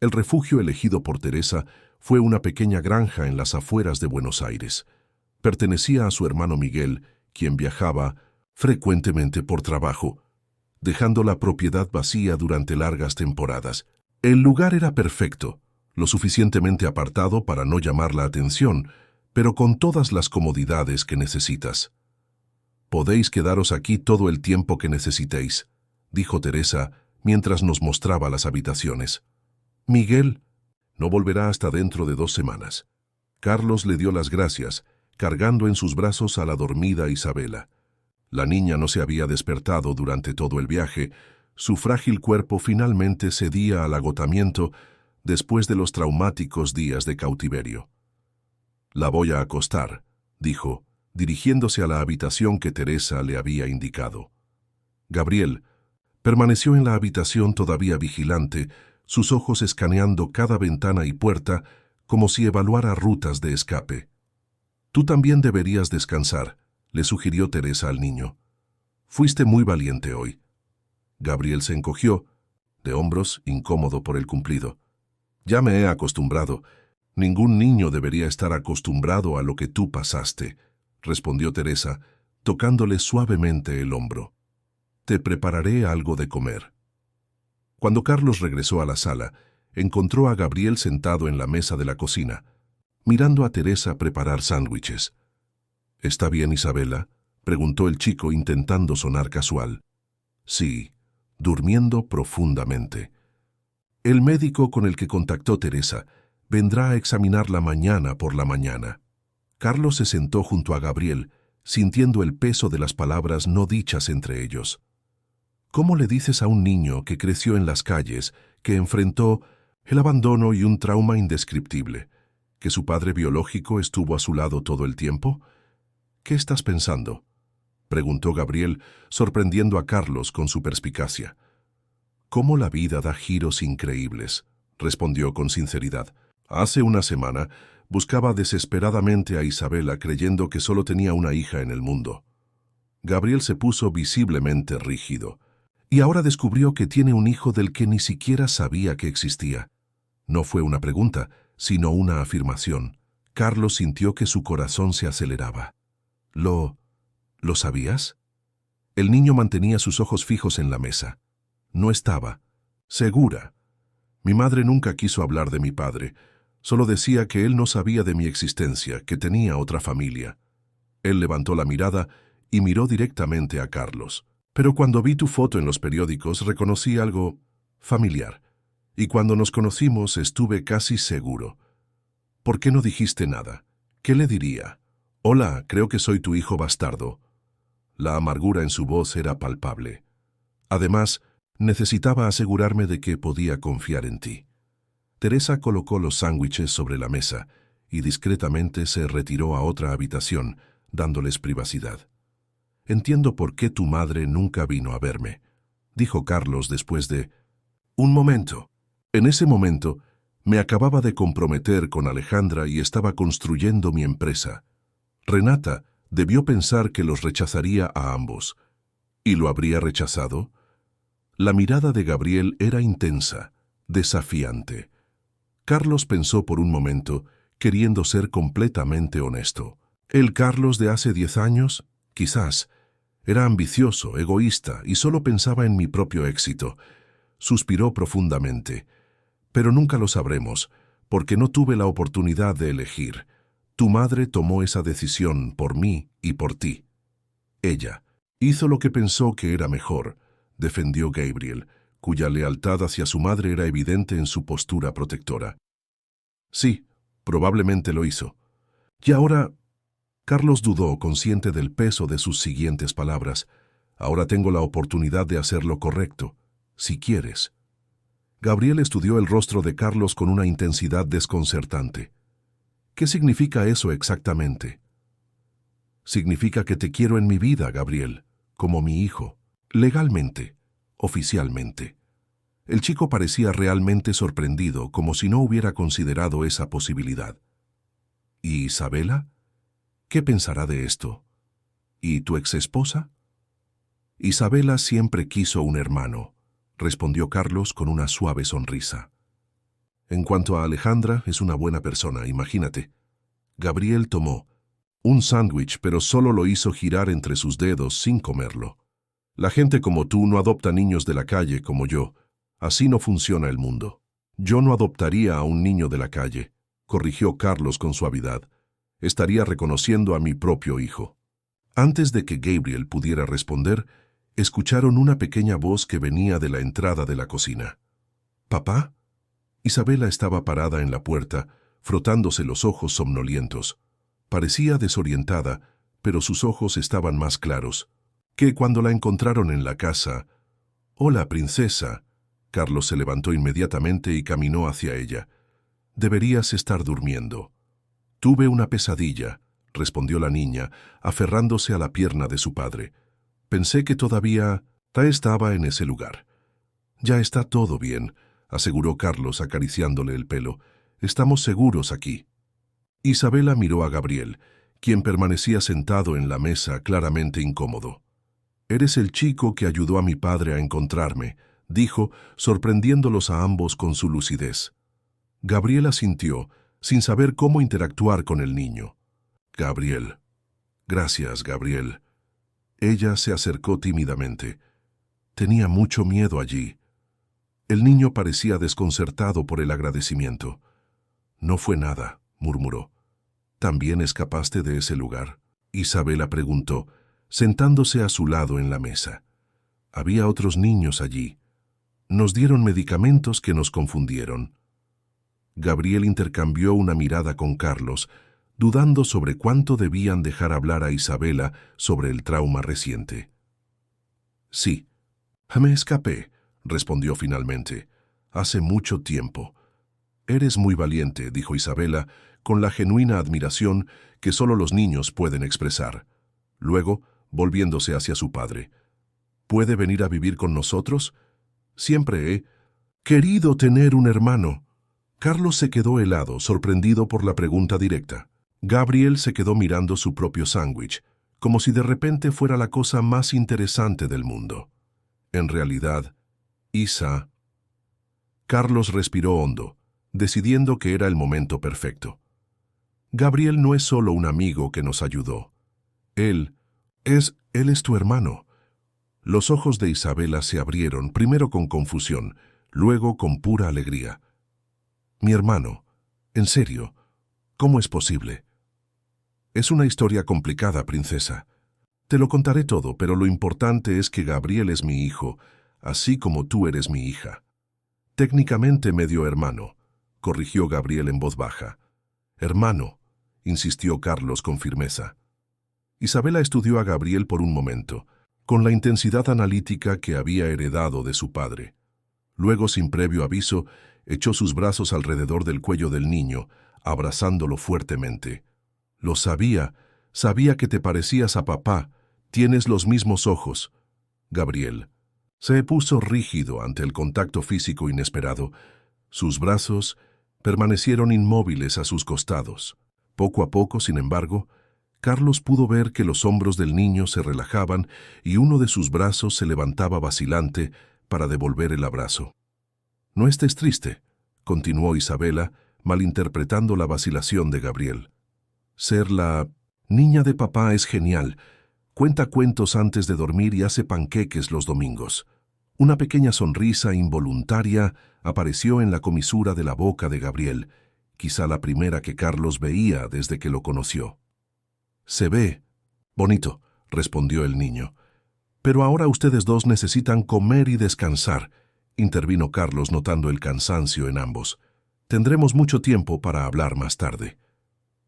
El refugio elegido por Teresa fue una pequeña granja en las afueras de Buenos Aires. Pertenecía a su hermano Miguel, quien viajaba frecuentemente por trabajo, dejando la propiedad vacía durante largas temporadas. El lugar era perfecto, lo suficientemente apartado para no llamar la atención, pero con todas las comodidades que necesitas. «Podéis quedaros aquí todo el tiempo que necesitéis», dijo Teresa mientras nos mostraba las habitaciones. «Miguel no volverá hasta dentro de 2 semanas». Carlos le dio las gracias, cargando en sus brazos a la dormida Isabela. La niña no se había despertado durante todo el viaje. Su frágil cuerpo finalmente cedía al agotamiento después de los traumáticos días de cautiverio. «La voy a acostar», dijo, dirigiéndose a la habitación que Teresa le había indicado. Gabriel permaneció en la habitación todavía vigilante, sus ojos escaneando cada ventana y puerta como si evaluara rutas de escape. «Tú también deberías descansar», le sugirió Teresa al niño. «Fuiste muy valiente hoy». Gabriel se encogió, de hombros, incómodo por el cumplido. «Ya me he acostumbrado. Ningún niño debería estar acostumbrado a lo que tú pasaste», respondió Teresa, tocándole suavemente el hombro. «Te prepararé algo de comer». Cuando Carlos regresó a la sala, encontró a Gabriel sentado en la mesa de la cocina, mirando a Teresa preparar sándwiches. «¿Está bien, Isabela?», preguntó el chico intentando sonar casual. «Sí, durmiendo profundamente». «El médico con el que contactó Teresa vendrá a examinarla mañana por la mañana». Carlos se sentó junto a Gabriel, sintiendo el peso de las palabras no dichas entre ellos. ¿Cómo le dices a un niño que creció en las calles, que enfrentó el abandono y un trauma indescriptible, que su padre biológico estuvo a su lado todo el tiempo? «¿Qué estás pensando?», preguntó Gabriel, sorprendiendo a Carlos con su perspicacia. «Cómo la vida da giros increíbles», respondió con sinceridad. «Hace una semana buscaba desesperadamente a Isabela creyendo que solo tenía una hija en el mundo». Gabriel se puso visiblemente rígido. «Y ahora descubrió que tiene un hijo del que ni siquiera sabía que existía». No fue una pregunta, sino una afirmación. Carlos sintió que su corazón se aceleraba. ¿Lo sabías?». El niño mantenía sus ojos fijos en la mesa. «No estaba segura. Mi madre nunca quiso hablar de mi padre. Solo decía que él no sabía de mi existencia, que tenía otra familia». Él levantó la mirada y miró directamente a Carlos. «Pero cuando vi tu foto en los periódicos reconocí algo familiar. Y cuando nos conocimos estuve casi seguro». ¿Por qué no dijiste nada? ¿Qué le diría? Hola, creo que soy tu hijo bastardo. La amargura en su voz era palpable. Además, necesitaba asegurarme de que podía confiar en ti. Teresa colocó los sándwiches sobre la mesa y discretamente se retiró a otra habitación, dándoles privacidad. Entiendo por qué tu madre nunca vino a verme, dijo Carlos después de un momento. En ese momento, me acababa de comprometer con Alejandra y estaba construyendo mi empresa. Renata debió pensar que los rechazaría a ambos. ¿Y lo habría rechazado? La mirada de Gabriel era intensa, desafiante. Carlos pensó por un momento, queriendo ser completamente honesto. El Carlos de hace 10 años, quizás, era ambicioso, egoísta y solo pensaba en mi propio éxito. Suspiró profundamente. Pero nunca lo sabremos, porque no tuve la oportunidad de elegir. Tu madre tomó esa decisión por mí y por ti. Ella hizo lo que pensó que era mejor, defendió Gabriel, cuya lealtad hacia su madre era evidente en su postura protectora. Sí, probablemente lo hizo. Y ahora... Carlos dudó, consciente del peso de sus siguientes palabras. Ahora tengo la oportunidad de hacer lo correcto, si quieres. Gabriel estudió el rostro de Carlos con una intensidad desconcertante. ¿Qué significa eso exactamente? Significa que te quiero en mi vida, Gabriel, como mi hijo, legalmente, oficialmente. El chico parecía realmente sorprendido, como si no hubiera considerado esa posibilidad. ¿Y Isabela? ¿Qué pensará de esto? ¿Y tu exesposa? Isabela siempre quiso un hermano, respondió Carlos con una suave sonrisa. En cuanto a Alejandra, es una buena persona, imagínate. Gabriel tomó un sándwich, pero solo lo hizo girar entre sus dedos sin comerlo. La gente como tú no adopta niños de la calle como yo. Así no funciona el mundo. Yo no adoptaría a un niño de la calle, corrigió Carlos con suavidad. Estaría reconociendo a mi propio hijo. Antes de que Gabriel pudiera responder, escucharon una pequeña voz que venía de la entrada de la cocina. ¿Papá? Isabela estaba parada en la puerta, frotándose los ojos somnolientos. Parecía desorientada, pero sus ojos estaban más claros. Que cuando la encontraron en la casa... «Hola, princesa». Carlos se levantó inmediatamente y caminó hacia ella. «Deberías estar durmiendo». «Tuve una pesadilla», respondió la niña, aferrándose a la pierna de su padre. «Pensé que todavía estaba en ese lugar». «Ya está todo bien», aseguró Carlos acariciándole el pelo. «Estamos seguros aquí». Isabela miró a Gabriel, quien permanecía sentado en la mesa claramente incómodo. «Eres el chico que ayudó a mi padre a encontrarme», dijo, sorprendiéndolos a ambos con su lucidez. Gabriel asintió, sin saber cómo interactuar con el niño. «Gabriel». «Gracias, Gabriel». Ella se acercó tímidamente. Tenía mucho miedo allí. El niño parecía desconcertado por el agradecimiento. «No fue nada», murmuró. «¿También escapaste de ese lugar?», Isabela preguntó, sentándose a su lado en la mesa. «Había otros niños allí. Nos dieron medicamentos que nos confundieron». Gabriel intercambió una mirada con Carlos, dudando sobre cuánto debían dejar hablar a Isabela sobre el trauma reciente. «Sí, me escapé», respondió finalmente. «Hace mucho tiempo». «Eres muy valiente», dijo Isabela, con la genuina admiración que solo los niños pueden expresar. Luego, volviéndose hacia su padre. «¿Puede venir a vivir con nosotros? Siempre he querido tener un hermano». Carlos se quedó helado, sorprendido por la pregunta directa. Gabriel se quedó mirando su propio sándwich, como si de repente fuera la cosa más interesante del mundo. En realidad, Carlos respiró hondo, decidiendo que era el momento perfecto. Gabriel no es solo un amigo que nos ayudó. Él es tu hermano. Los ojos de Isabela se abrieron, primero con confusión, luego con pura alegría. «Mi hermano, en serio, ¿cómo es posible?» «Es una historia complicada, princesa. Te lo contaré todo, pero lo importante es que Gabriel es mi hijo, así como tú eres mi hija. Técnicamente medio hermano», corrigió Gabriel en voz baja. Hermano, insistió Carlos con firmeza. Isabela estudió a Gabriel por un momento, con la intensidad analítica que había heredado de su padre. Luego, sin previo aviso, echó sus brazos alrededor del cuello del niño, abrazándolo fuertemente. Lo sabía, sabía que te parecías a papá, tienes los mismos ojos. Gabriel se puso rígido ante el contacto físico inesperado. Sus brazos permanecieron inmóviles a sus costados. Poco a poco, sin embargo, Carlos pudo ver que los hombros del niño se relajaban y uno de sus brazos se levantaba vacilante para devolver el abrazo. «No estés triste», continuó Isabela, malinterpretando la vacilación de Gabriel. «Ser la niña de papá es genial. Cuenta cuentos antes de dormir y hace panqueques los domingos». Una pequeña sonrisa involuntaria apareció en la comisura de la boca de Gabriel, quizá la primera que Carlos veía desde que lo conoció. «Se ve bonito», respondió el niño. «Pero ahora ustedes dos necesitan comer y descansar», intervino Carlos notando el cansancio en ambos. «Tendremos mucho tiempo para hablar más tarde».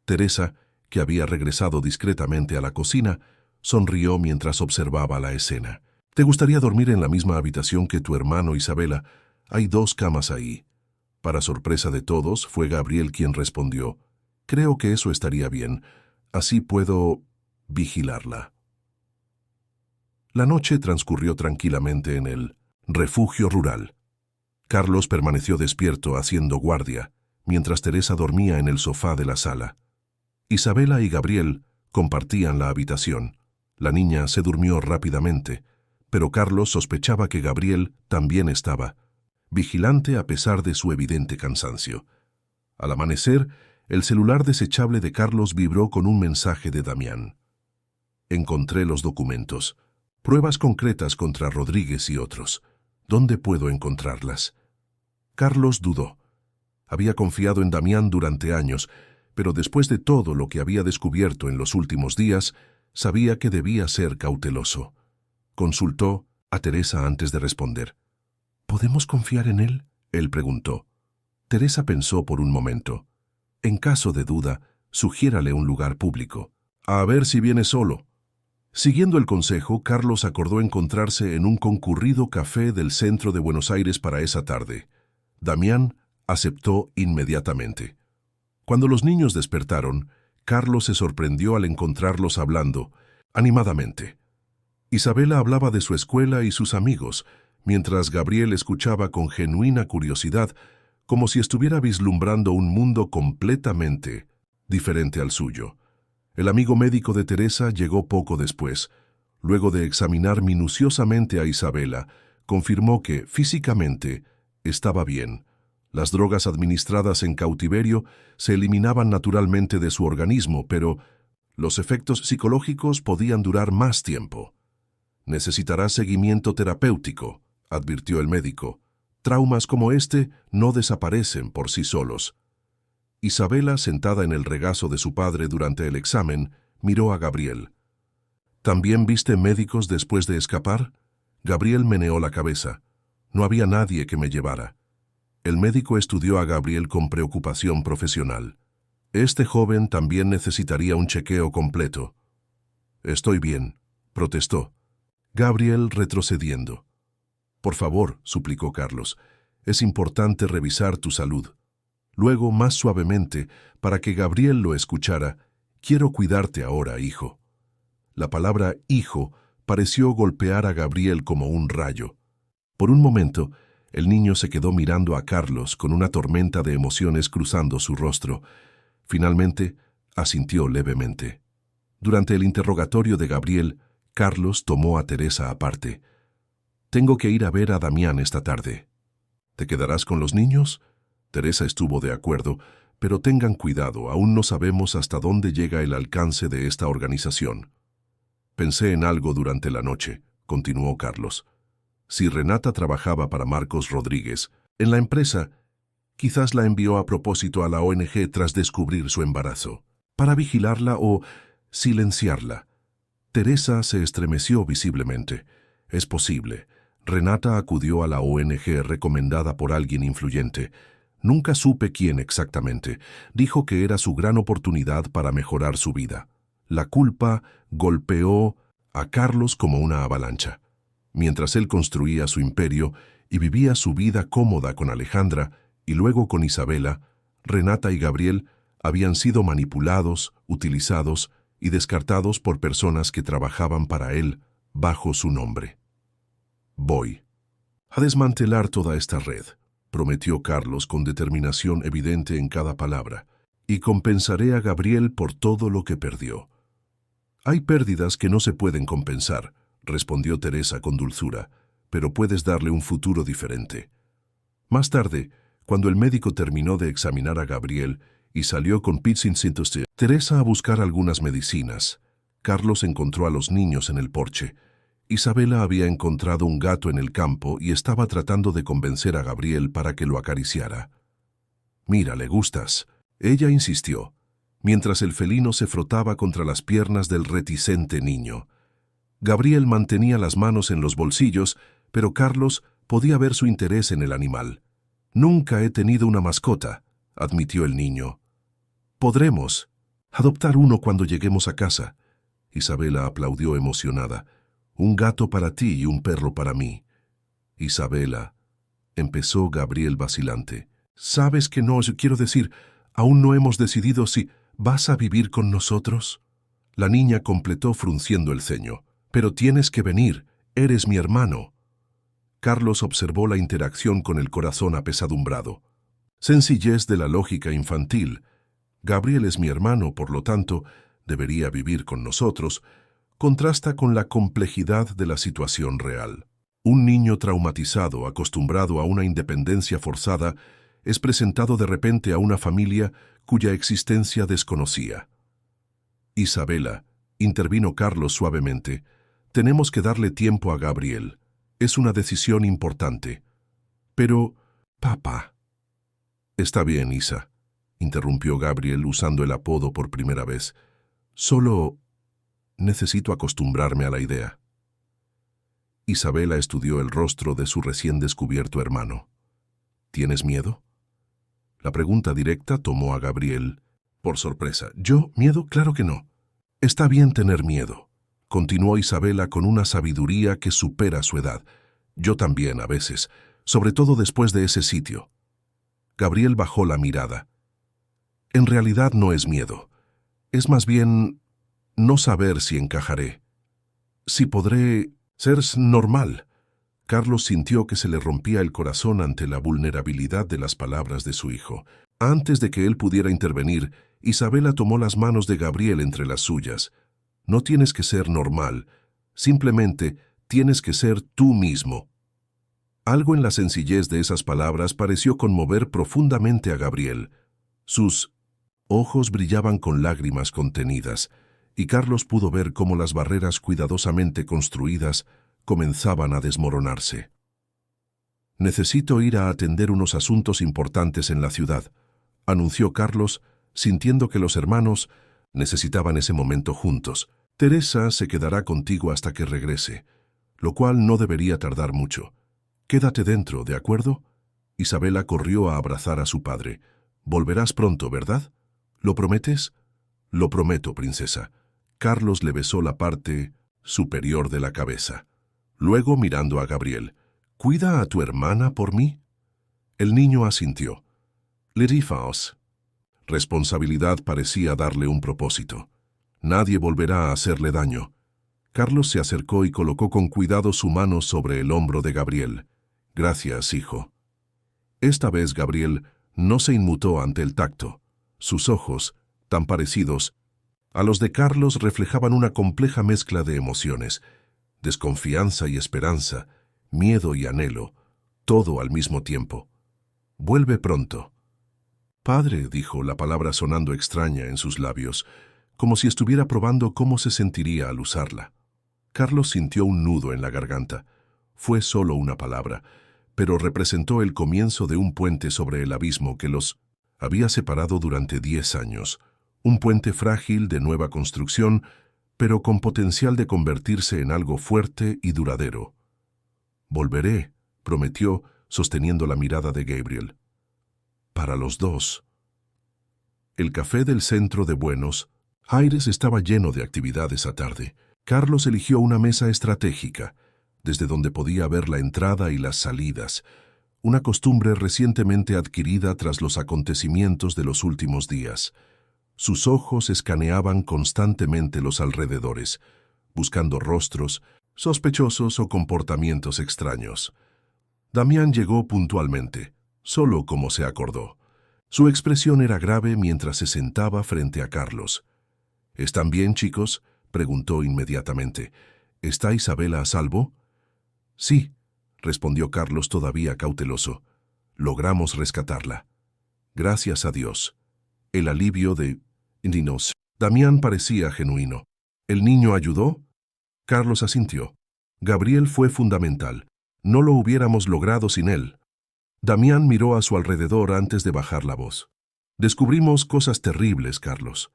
Teresa, que había regresado discretamente a la cocina, sonrió mientras observaba la escena. «¿Te gustaría dormir en la misma habitación que tu hermano Isabela? Hay 2 camas ahí». Para sorpresa de todos, fue Gabriel quien respondió: «Creo que eso estaría bien. Así puedo vigilarla». La noche transcurrió tranquilamente en el refugio rural. Carlos permaneció despierto haciendo guardia, mientras Teresa dormía en el sofá de la sala. Isabela y Gabriel compartían la habitación. La niña se durmió rápidamente, pero Carlos sospechaba que Gabriel también estaba, vigilante a pesar de su evidente cansancio. Al amanecer, el celular desechable de Carlos vibró con un mensaje de Damián. «Encontré los documentos. Pruebas concretas contra Rodríguez y otros. ¿Dónde puedo encontrarlas?» Carlos dudó. Había confiado en Damián durante años, pero después de todo lo que había descubierto en los últimos días, sabía que debía ser cauteloso. Consultó a Teresa antes de responder. «¿Podemos confiar en él?», él preguntó. Teresa pensó por un momento. «En caso de duda, sugiérale un lugar público. A ver si viene solo». Siguiendo el consejo, Carlos acordó encontrarse en un concurrido café del centro de Buenos Aires para esa tarde. Damián aceptó inmediatamente. Cuando los niños despertaron, Carlos se sorprendió al encontrarlos hablando animadamente. Isabela hablaba de su escuela y sus amigos, mientras Gabriel escuchaba con genuina curiosidad, como si estuviera vislumbrando un mundo completamente diferente al suyo. El amigo médico de Teresa llegó poco después. Luego de examinar minuciosamente a Isabela, confirmó que, físicamente, estaba bien. Las drogas administradas en cautiverio se eliminaban naturalmente de su organismo, pero los efectos psicológicos podían durar más tiempo. «Necesitará seguimiento terapéutico», advirtió el médico. «Traumas como este no desaparecen por sí solos». Isabela, sentada en el regazo de su padre durante el examen, miró a Gabriel. «¿También viste médicos después de escapar?» Gabriel meneó la cabeza. «No había nadie que me llevara». El médico estudió a Gabriel con preocupación profesional. «Este joven también necesitaría un chequeo completo». «Estoy bien», protestó. Gabriel retrocediendo. «Por favor», suplicó Carlos, «es importante revisar tu salud». Luego, más suavemente, para que Gabriel lo escuchara: «Quiero cuidarte ahora, hijo». La palabra «hijo» pareció golpear a Gabriel como un rayo. Por un momento, el niño se quedó mirando a Carlos con una tormenta de emociones cruzando su rostro. Finalmente, asintió levemente. Durante el interrogatorio de Gabriel, Carlos tomó a Teresa aparte. «Tengo que ir a ver a Damián esta tarde». «¿Te quedarás con los niños?» Teresa estuvo de acuerdo, pero tengan cuidado, aún no sabemos hasta dónde llega el alcance de esta organización. «Pensé en algo durante la noche», continuó Carlos. «Si Renata trabajaba para Marcos Rodríguez, en la empresa, quizás la envió a propósito a la ONG tras descubrir su embarazo, para vigilarla o silenciarla». Teresa se estremeció visiblemente. «Es posible. Renata acudió a la ONG recomendada por alguien influyente. Nunca supe quién exactamente. Dijo que era su gran oportunidad para mejorar su vida. La culpa golpeó a Carlos como una avalancha. Mientras él construía su imperio y vivía su vida cómoda con Alejandra y luego con Isabela, Renata y Gabriel habían sido manipulados, utilizados y descartados por personas que trabajaban para él bajo su nombre. Voy a desmantelar toda esta red, prometió Carlos con determinación evidente en cada palabra, y compensaré a Gabriel por todo lo que perdió. Hay pérdidas que no se pueden compensar, respondió Teresa con dulzura, pero puedes darle un futuro diferente. Más tarde, cuando el médico terminó de examinar a Gabriel y salió con Teresa a buscar algunas medicinas, Carlos encontró a los niños en el porche. Isabela había encontrado un gato en el campo y estaba tratando de convencer a Gabriel para que lo acariciara. «Mira, le gustas», ella insistió, mientras el felino se frotaba contra las piernas del reticente niño. Gabriel mantenía las manos en los bolsillos, pero Carlos podía ver su interés en el animal. «Nunca he tenido una mascota», admitió el niño. «Podremos adoptar uno cuando lleguemos a casa». Isabela aplaudió emocionada. «Un gato para ti y un perro para mí». «Isabela», empezó Gabriel vacilante. «¿Sabes que no? Quiero decir, aún no hemos decidido si vas a vivir con nosotros». La niña completó frunciendo el ceño. «Pero tienes que venir, eres mi hermano». Carlos observó la interacción con el corazón apesadumbrado. Sencillez de la lógica infantil. Gabriel es mi hermano, por lo tanto, debería vivir con nosotros, contrasta con la complejidad de la situación real. Un niño traumatizado, acostumbrado a una independencia forzada, es presentado de repente a una familia cuya existencia desconocía. «Isabela», intervino Carlos suavemente, «tenemos que darle tiempo a Gabriel. Es una decisión importante». «Pero, papá». «Está bien, Isa», interrumpió Gabriel usando el apodo por primera vez. «Solo necesito acostumbrarme a la idea». Isabela estudió el rostro de su recién descubierto hermano. «¿Tienes miedo?». La pregunta directa tomó a Gabriel por sorpresa. «¿Yo? ¿Miedo? Claro que no». «Está bien tener miedo», continuó Isabela con una sabiduría que supera su edad. «Yo también, a veces, sobre todo después de ese sitio». Gabriel bajó la mirada. «En realidad no es miedo. Es más bien no saber si encajaré. Si podré ser normal». Carlos sintió que se le rompía el corazón ante la vulnerabilidad de las palabras de su hijo. Antes de que él pudiera intervenir, Isabela tomó las manos de Gabriel entre las suyas. «No tienes que ser normal, simplemente tienes que ser tú mismo». Algo en la sencillez de esas palabras pareció conmover profundamente a Gabriel. Sus ojos brillaban con lágrimas contenidas, y Carlos pudo ver cómo las barreras cuidadosamente construidas comenzaban a desmoronarse. «Necesito ir a atender unos asuntos importantes en la ciudad», anunció Carlos, sintiendo que los hermanos necesitaban ese momento juntos. «Teresa se quedará contigo hasta que regrese, lo cual no debería tardar mucho. Quédate dentro, ¿de acuerdo?» Isabela corrió a abrazar a su padre. «Volverás pronto, ¿verdad? ¿Lo prometes?» «Lo prometo, princesa». Carlos le besó la parte superior de la cabeza. Luego, mirando a Gabriel, «¿Cuida a tu hermana por mí?» El niño asintió. «Lerifaos». Responsabilidad parecía darle un propósito. Nadie volverá a hacerle daño. Carlos se acercó y colocó con cuidado su mano sobre el hombro de Gabriel. «Gracias, hijo». Esta vez Gabriel no se inmutó ante el tacto. Sus ojos, tan parecidos a los de Carlos, reflejaban una compleja mezcla de emociones: desconfianza y esperanza, miedo y anhelo, todo al mismo tiempo. «Vuelve pronto». «Padre», dijo, la palabra sonando extraña en sus labios, como si estuviera probando cómo se sentiría al usarla. Carlos sintió un nudo en la garganta. Fue solo una palabra, pero representó el comienzo de un puente sobre el abismo que los había separado durante 10 años. Un puente frágil de nueva construcción, pero con potencial de convertirse en algo fuerte y duradero. «Volveré», prometió, sosteniendo la mirada de Gabriel. para los dos. El café del centro de Buenos Aires estaba lleno de actividad esa tarde. Carlos eligió una mesa estratégica, desde donde podía ver la entrada y las salidas, una costumbre recientemente adquirida tras los acontecimientos de los últimos días. Sus ojos escaneaban constantemente los alrededores, buscando rostros sospechosos o comportamientos extraños. Damián llegó puntualmente, solo como se acordó. Su expresión era grave mientras se sentaba frente a Carlos. «¿Están bien, chicos?», preguntó inmediatamente. «¿Está Isabela a salvo?». «Sí», respondió Carlos todavía cauteloso. «Logramos rescatarla. Gracias a Dios». El alivio de Dinos. Damián parecía genuino. ¿El niño ayudó? Carlos asintió. Gabriel fue fundamental. No lo hubiéramos logrado sin él. Damián miró a su alrededor antes de bajar la voz. Descubrimos cosas terribles, Carlos.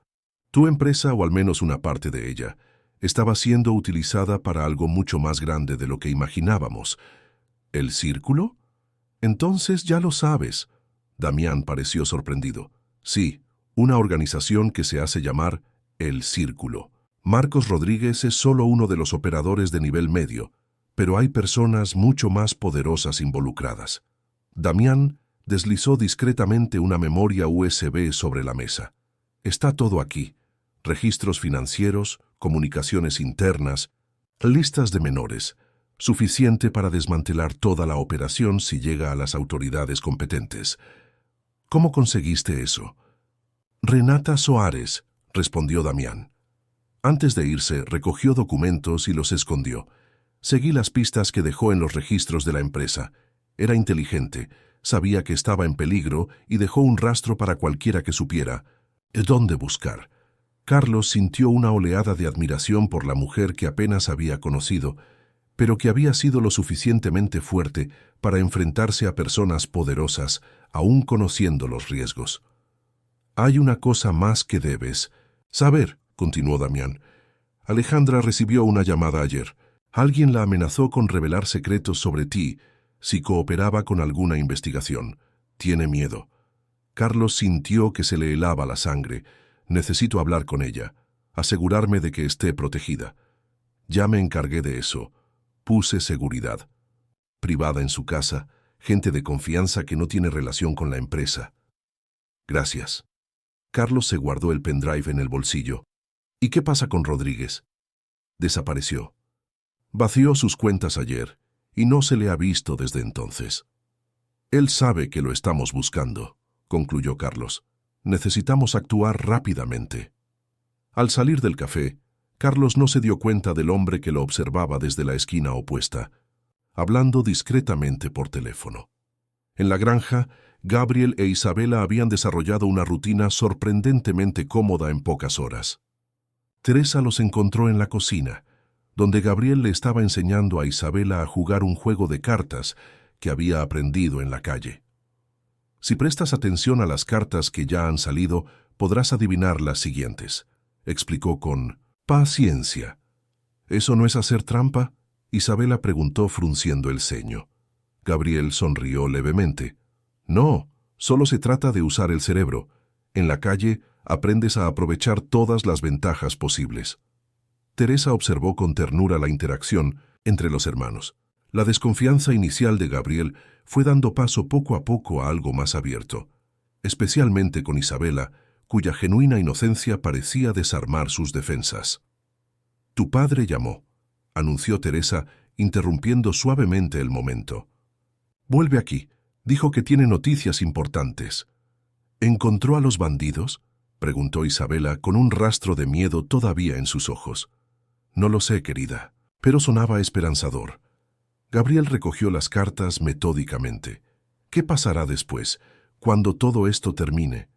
Tu empresa, o al menos una parte de ella, estaba siendo utilizada para algo mucho más grande de lo que imaginábamos. ¿El círculo? Entonces ya lo sabes. Damián pareció sorprendido. Sí, una organización que se hace llamar El Círculo. Marcos Rodríguez es solo uno de los operadores de nivel medio, pero hay personas mucho más poderosas involucradas. Damián deslizó discretamente una memoria USB sobre la mesa. Está todo aquí. Registros financieros, comunicaciones internas, listas de menores. Suficiente para desmantelar toda la operación si llega a las autoridades competentes. ¿Cómo conseguiste eso? Renata Soares, respondió Damián. Antes de irse, recogió documentos y los escondió. Seguí las pistas que dejó en los registros de la empresa. Era inteligente, sabía que estaba en peligro y dejó un rastro para cualquiera que supiera dónde buscar. Carlos sintió una oleada de admiración por la mujer que apenas había conocido, pero que había sido lo suficientemente fuerte para enfrentarse a personas poderosas, aún conociendo los riesgos. Hay una cosa más que debes saber, continuó Damián. Alejandra recibió una llamada ayer. Alguien la amenazó con revelar secretos sobre ti si cooperaba con alguna investigación. Tiene miedo. Carlos sintió que se le helaba la sangre. Necesito hablar con ella, asegurarme de que esté protegida. Ya me encargué de eso. Puse seguridad. Privada en su casa, gente de confianza que no tiene relación con la empresa. Gracias. Carlos se guardó el pendrive en el bolsillo. ¿Y qué pasa con Rodríguez? Desapareció. Vació sus cuentas ayer y no se le ha visto desde entonces. Él sabe que lo estamos buscando, concluyó Carlos. Necesitamos actuar rápidamente. Al salir del café, Carlos no se dio cuenta del hombre que lo observaba desde la esquina opuesta, hablando discretamente por teléfono. En la granja, Gabriel e Isabela habían desarrollado una rutina sorprendentemente cómoda en pocas horas. Teresa los encontró en la cocina, donde Gabriel le estaba enseñando a Isabela a jugar un juego de cartas que había aprendido en la calle. Si prestas atención a las cartas que ya han salido, podrás adivinar las siguientes, explicó con paciencia. ¿Eso no es hacer trampa? Isabela preguntó frunciendo el ceño. Gabriel sonrió levemente. No, solo se trata de usar el cerebro. En la calle aprendes a aprovechar todas las ventajas posibles. Teresa observó con ternura la interacción entre los hermanos. La desconfianza inicial de Gabriel fue dando paso poco a poco a algo más abierto, especialmente con Isabela, cuya genuina inocencia parecía desarmar sus defensas. «Tu padre llamó», anunció Teresa, interrumpiendo suavemente el momento. «Vuelve aquí. Dijo que tiene noticias importantes». «¿Encontró a los bandidos?», preguntó Isabela con un rastro de miedo todavía en sus ojos. «No lo sé, querida», pero sonaba esperanzador. Gabriel recogió las cartas metódicamente. ¿Qué pasará después, cuando todo esto termine?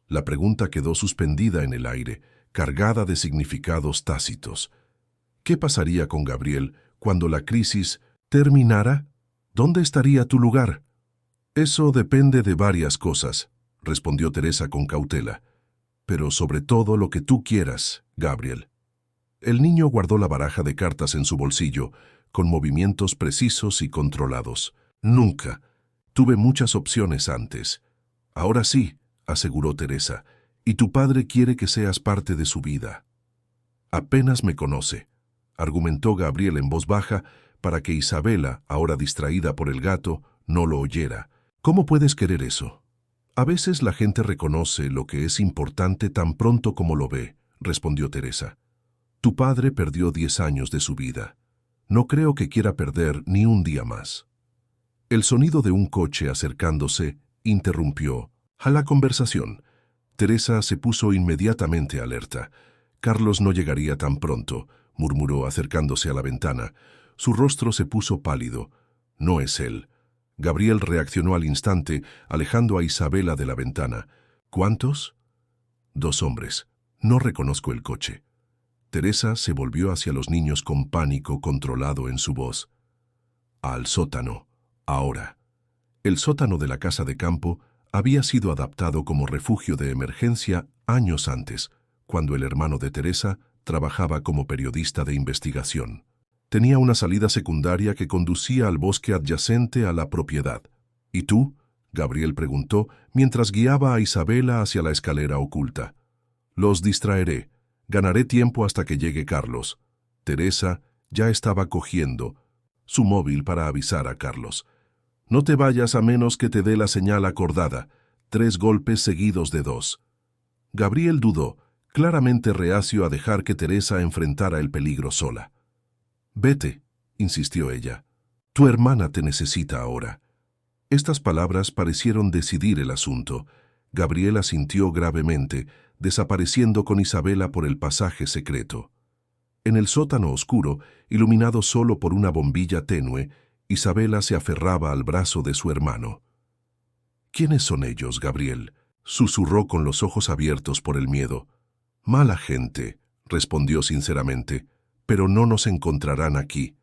La pregunta quedó suspendida en el aire, cargada de significados tácitos. ¿Qué pasaría con Gabriel cuando la crisis terminara? ¿Dónde estaría tu lugar? Eso depende de varias cosas, respondió Teresa con cautela. Pero sobre todo lo que tú quieras, Gabriel. El niño guardó la baraja de cartas en su bolsillo, con movimientos precisos y controlados. Nunca. Tuve muchas opciones antes. Ahora sí, aseguró Teresa, y tu padre quiere que seas parte de su vida. Apenas me conoce, argumentó Gabriel en voz baja para que Isabela, ahora distraída por el gato, no lo oyera. ¿Cómo puedes querer eso? A veces la gente reconoce lo que es importante tan pronto como lo ve, respondió Teresa. Tu padre perdió 10 años de su vida. No creo que quiera perder ni un día más. El sonido de un coche acercándose interrumpió la conversación. Teresa se puso inmediatamente alerta. Carlos no llegaría tan pronto, murmuró acercándose a la ventana. Su rostro se puso pálido. No es él. Gabriel reaccionó al instante, alejando a Isabela de la ventana. ¿Cuántos? 2 hombres. No reconozco el coche. Teresa se volvió hacia los niños con pánico controlado en su voz. Al sótano, ahora. El sótano de la casa de campo había sido adaptado como refugio de emergencia años antes, cuando el hermano de Teresa trabajaba como periodista de investigación. Tenía una salida secundaria que conducía al bosque adyacente a la propiedad. ¿Y tú? Gabriel preguntó mientras guiaba a Isabela hacia la escalera oculta. Los distraeré. Ganaré tiempo hasta que llegue Carlos. Teresa ya estaba cogiendo su móvil para avisar a Carlos. No te vayas a menos que te dé la señal acordada. 3 golpes seguidos de 2. Gabriel dudó, claramente reacio a dejar que Teresa enfrentara el peligro sola. Vete, insistió ella. Tu hermana te necesita ahora. Estas palabras parecieron decidir el asunto. Gabriel asintió gravemente, desapareciendo con Isabela por el pasaje secreto. En el sótano oscuro, iluminado solo por una bombilla tenue, Isabela se aferraba al brazo de su hermano. ¿Quiénes son ellos, Gabriel?, susurró con los ojos abiertos por el miedo. Mala gente, respondió sinceramente, pero no nos encontrarán aquí.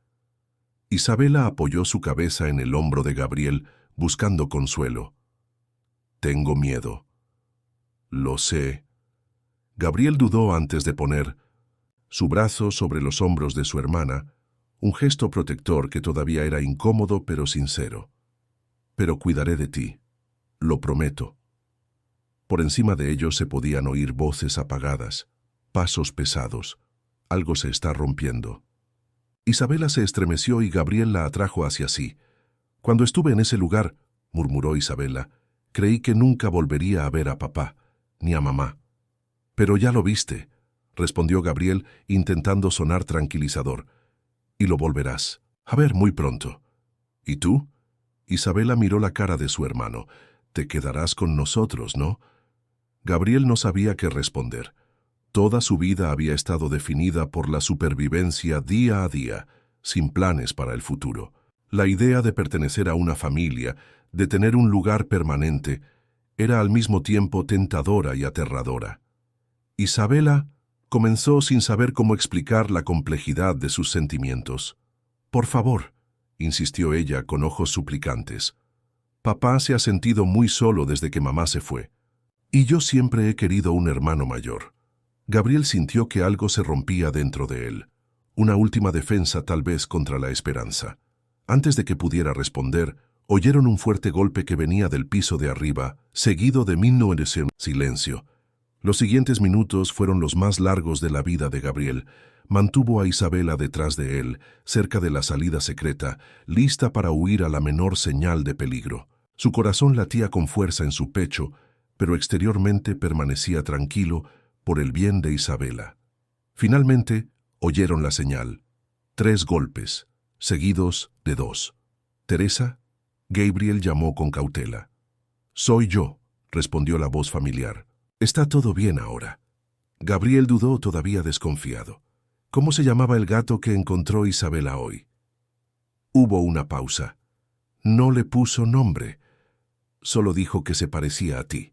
Isabela apoyó su cabeza en el hombro de Gabriel, buscando consuelo. Tengo miedo. Lo sé. Gabriel dudó antes de poner su brazo sobre los hombros de su hermana, un gesto protector que todavía era incómodo pero sincero. Pero cuidaré de ti, lo prometo. Por encima de ellos se podían oír voces apagadas, pasos pesados. Algo se está rompiendo. Isabela se estremeció y Gabriel la atrajo hacia sí. Cuando estuve en ese lugar, murmuró Isabela, creí que nunca volvería a ver a papá, ni a mamá. Pero ya lo viste, respondió Gabriel intentando sonar tranquilizador. Y lo volverás a ver muy pronto. ¿Y tú? Isabela miró la cara de su hermano. Te quedarás con nosotros, ¿no? Gabriel no sabía qué responder. Toda su vida había estado definida por la supervivencia día a día, sin planes para el futuro. La idea de pertenecer a una familia, de tener un lugar permanente, era al mismo tiempo tentadora y aterradora. Isabela comenzó sin saber cómo explicar la complejidad de sus sentimientos. «Por favor», insistió ella con ojos suplicantes. «Papá se ha sentido muy solo desde que mamá se fue. Y yo siempre he querido un hermano mayor». Gabriel sintió que algo se rompía dentro de él. Una última defensa tal vez contra la esperanza. Antes de que pudiera responder, oyeron un fuerte golpe que venía del piso de arriba, seguido de silencio. Los siguientes minutos fueron los más largos de la vida de Gabriel. Mantuvo a Isabela detrás de él, cerca de la salida secreta, lista para huir a la menor señal de peligro. Su corazón latía con fuerza en su pecho, pero exteriormente permanecía tranquilo por el bien de Isabela. Finalmente, oyeron la señal. 3 golpes, seguidos de 2. «¿Teresa?», Gabriel llamó con cautela. «Soy yo», respondió la voz familiar. «Está todo bien ahora». Gabriel dudó todavía desconfiado. ¿Cómo se llamaba el gato que encontró Isabela hoy? Hubo una pausa. No le puso nombre. Solo dijo que se parecía a ti.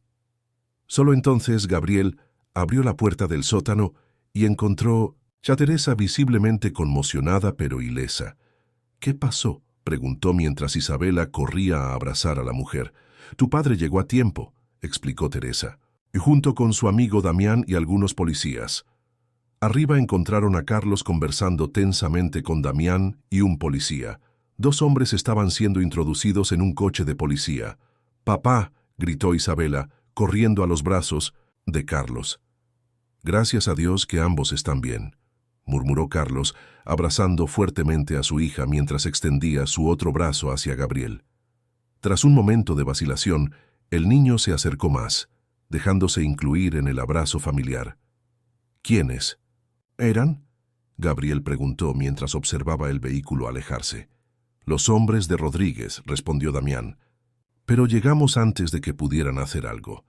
Solo entonces Gabriel abrió la puerta del sótano y encontró a Teresa visiblemente conmocionada pero ilesa. «¿Qué pasó?», preguntó mientras Isabela corría a abrazar a la mujer. «Tu padre llegó a tiempo», explicó Teresa, y junto con su amigo Damián y algunos policías. Arriba encontraron a Carlos conversando tensamente con Damián y un policía. 2 hombres estaban siendo introducidos en un coche de policía. «Papá», gritó Isabela, corriendo a los brazos de Carlos. Gracias a Dios que ambos están bien, murmuró Carlos, abrazando fuertemente a su hija mientras extendía su otro brazo hacia Gabriel. Tras un momento de vacilación, el niño se acercó más, dejándose incluir en el abrazo familiar. ¿Quiénes eran?, Gabriel preguntó mientras observaba el vehículo alejarse. Los hombres de Rodríguez, respondió Damián. Pero llegamos antes de que pudieran hacer algo.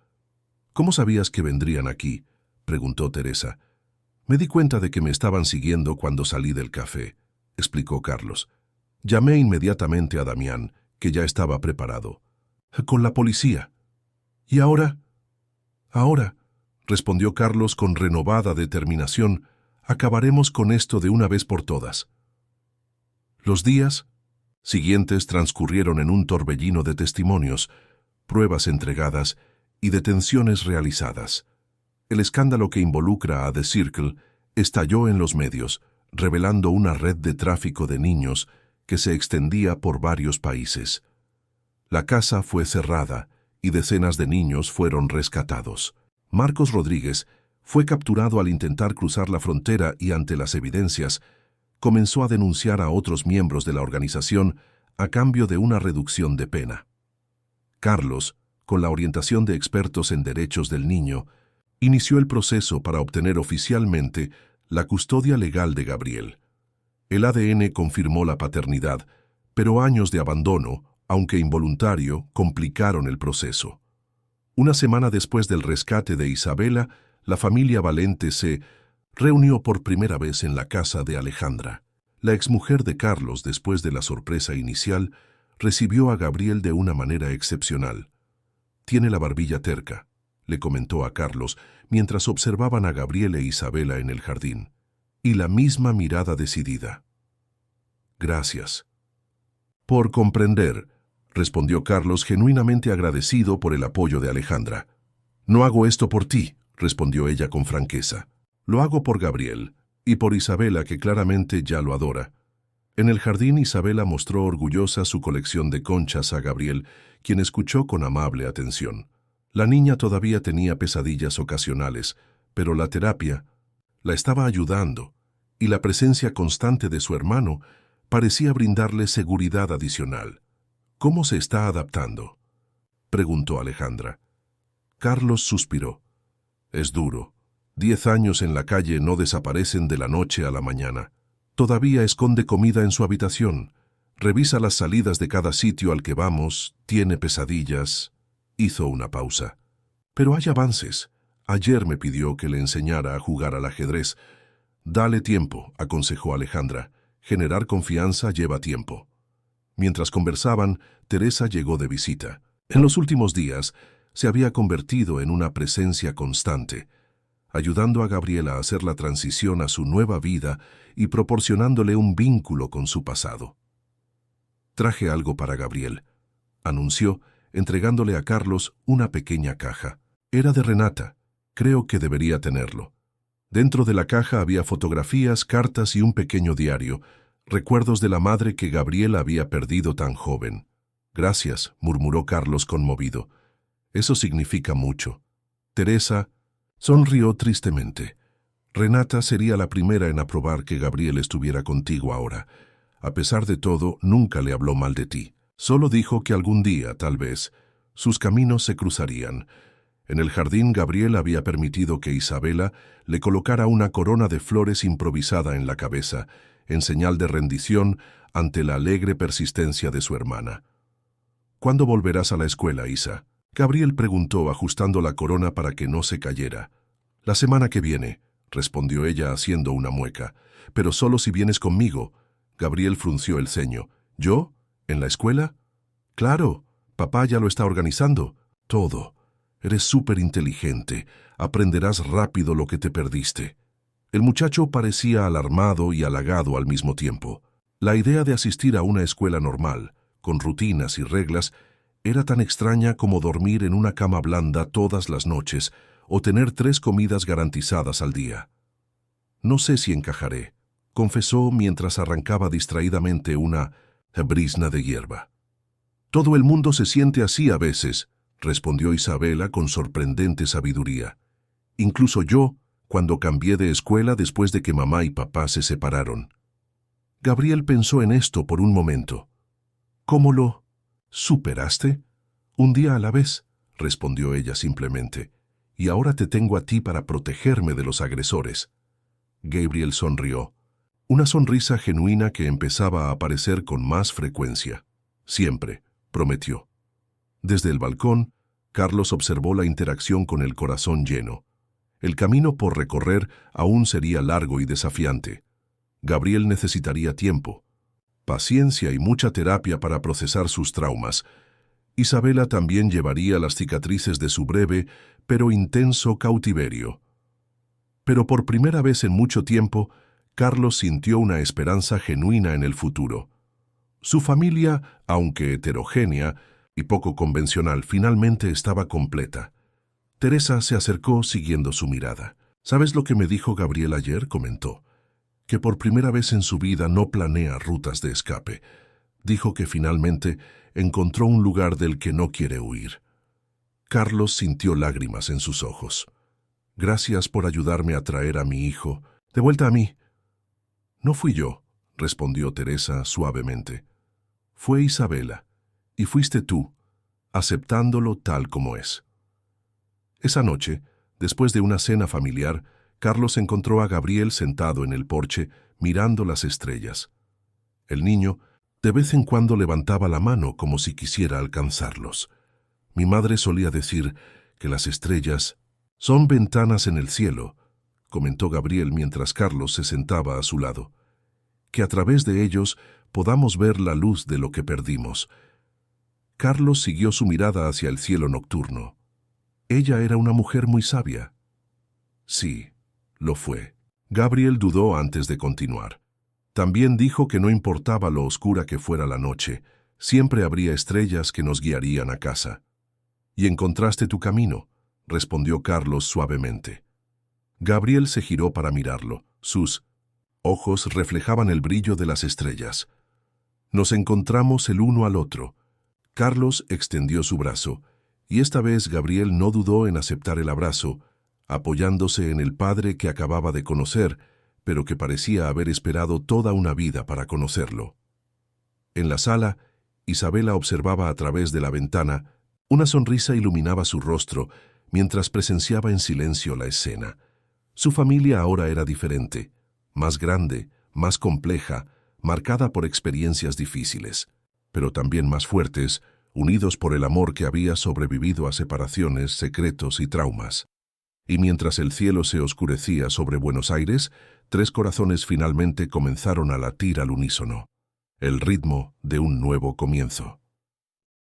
¿Cómo sabías que vendrían aquí?, preguntó Teresa. Me di cuenta de que me estaban siguiendo cuando salí del café, explicó Carlos. Llamé inmediatamente a Damián, que ya estaba preparado. Con la policía. ¿Y ahora? Ahora, respondió Carlos con renovada determinación, acabaremos con esto de una vez por todas. Los días siguientes transcurrieron en un torbellino de testimonios, pruebas entregadas y detenciones realizadas. El escándalo que involucra a The Circle estalló en los medios, revelando una red de tráfico de niños que se extendía por varios países. La casa fue cerrada y decenas de niños fueron rescatados. Marcos Rodríguez fue capturado al intentar cruzar la frontera y, ante las evidencias, comenzó a denunciar a otros miembros de la organización a cambio de una reducción de pena. Carlos, con la orientación de expertos en derechos del niño, inició el proceso para obtener oficialmente la custodia legal de Gabriel. El ADN confirmó la paternidad, pero años de abandono, aunque involuntario, complicaron el proceso. Una semana después del rescate de Isabela, la familia Valente se reunió por primera vez en la casa de Alejandra. La exmujer de Carlos, después de la sorpresa inicial, recibió a Gabriel de una manera excepcional. Tiene la barbilla terca, le comentó a Carlos mientras observaban a Gabriel e Isabela en el jardín, y la misma mirada decidida. Gracias. Por comprender, respondió Carlos, genuinamente agradecido por el apoyo de Alejandra. No hago esto por ti, respondió ella con franqueza. Lo hago por Gabriel y por Isabela, que claramente ya lo adora. En el jardín, Isabela mostró orgullosa su colección de conchas a Gabriel, quien escuchó con amable atención. La niña todavía tenía pesadillas ocasionales, pero la terapia la estaba ayudando, y la presencia constante de su hermano parecía brindarle seguridad adicional. ¿Cómo se está adaptando?, preguntó Alejandra. Carlos suspiró. Es duro. 10 años en la calle no desaparecen de la noche a la mañana. Todavía esconde comida en su habitación. Revisa las salidas de cada sitio al que vamos. Tiene pesadillas. Hizo una pausa. Pero hay avances. Ayer me pidió que le enseñara a jugar al ajedrez. Dale tiempo, aconsejó Alejandra. Generar confianza lleva tiempo. Mientras conversaban, Teresa llegó de visita. En los últimos días, se había convertido en una presencia constante, ayudando a Gabriel a hacer la transición a su nueva vida y proporcionándole un vínculo con su pasado. Traje algo para Gabriel, anunció, entregándole a Carlos una pequeña caja. Era de Renata. Creo que debería tenerlo. Dentro de la caja había fotografías, cartas y un pequeño diario, recuerdos de la madre que Gabriel había perdido tan joven. Gracias, murmuró Carlos conmovido. Eso significa mucho. Teresa sonrió tristemente. Renata sería la primera en aprobar que Gabriel estuviera contigo ahora. A pesar de todo, nunca le habló mal de ti. Solo dijo que algún día, tal vez, sus caminos se cruzarían. En el jardín, Gabriel había permitido que Isabela le colocara una corona de flores improvisada en la cabeza, en señal de rendición ante la alegre persistencia de su hermana. ¿Cuándo volverás a la escuela, Isa?, Gabriel preguntó, ajustando la corona para que no se cayera. La semana que viene, respondió ella haciendo una mueca. Pero solo si vienes conmigo. Gabriel frunció el ceño. ¿Yo? ¿En la escuela? Claro, papá ya lo está organizando. Todo. Eres súper inteligente. Aprenderás rápido lo que te perdiste. El muchacho parecía alarmado y halagado al mismo tiempo. La idea de asistir a una escuela normal, con rutinas y reglas, era tan extraña como dormir en una cama blanda todas las noches o tener 3 comidas garantizadas al día. No sé si encajaré, confesó mientras arrancaba distraídamente una brizna de hierba. Todo el mundo se siente así a veces, respondió Isabela con sorprendente sabiduría. Incluso yo, cuando cambié de escuela después de que mamá y papá se separaron. Gabriel pensó en esto por un momento. ¿Cómo lo superaste? Un día a la vez, respondió ella simplemente. Y ahora te tengo a ti para protegerme de los agresores. Gabriel sonrió. Una sonrisa genuina que empezaba a aparecer con más frecuencia. Siempre, prometió. Desde el balcón, Carlos observó la interacción con el corazón lleno. El camino por recorrer aún sería largo y desafiante. Gabriel necesitaría tiempo, paciencia y mucha terapia para procesar sus traumas. Isabela también llevaría las cicatrices de su breve, pero intenso cautiverio. Pero por primera vez en mucho tiempo, Carlos sintió una esperanza genuina en el futuro. Su familia, aunque heterogénea y poco convencional, finalmente estaba completa. Teresa se acercó siguiendo su mirada. ¿Sabes lo que me dijo Gabriel ayer?, comentó. Que por primera vez en su vida no planea rutas de escape. Dijo que finalmente encontró un lugar del que no quiere huir. Carlos sintió lágrimas en sus ojos. Gracias por ayudarme a traer a mi hijo de vuelta a mí. No fui yo, respondió Teresa suavemente. Fue Isabela, y fuiste tú, aceptándolo tal como es. Esa noche, después de una cena familiar, Carlos encontró a Gabriel sentado en el porche, mirando las estrellas. El niño, de vez en cuando levantaba la mano como si quisiera alcanzarlos. Mi madre solía decir que las estrellas son ventanas en el cielo, comentó Gabriel mientras Carlos se sentaba a su lado. Que a través de ellos podamos ver la luz de lo que perdimos. Carlos siguió su mirada hacia el cielo nocturno. Ella era una mujer muy sabia. Sí, lo fue. Gabriel dudó antes de continuar. También dijo que no importaba lo oscura que fuera la noche, siempre habría estrellas que nos guiarían a casa. Y encontraste tu camino, respondió Carlos suavemente. Gabriel se giró para mirarlo. Sus ojos reflejaban el brillo de las estrellas. Nos encontramos el uno al otro. Carlos extendió su brazo, y esta vez Gabriel no dudó en aceptar el abrazo, apoyándose en el padre que acababa de conocer, pero que parecía haber esperado toda una vida para conocerlo. En la sala, Isabela observaba a través de la ventana. Una sonrisa iluminaba su rostro mientras presenciaba en silencio la escena. Su familia ahora era diferente, más grande, más compleja, marcada por experiencias difíciles, pero también más fuertes, unidos por el amor que había sobrevivido a separaciones, secretos y traumas. Y mientras el cielo se oscurecía sobre Buenos Aires, 3 corazones finalmente comenzaron a latir al unísono, el ritmo de un nuevo comienzo.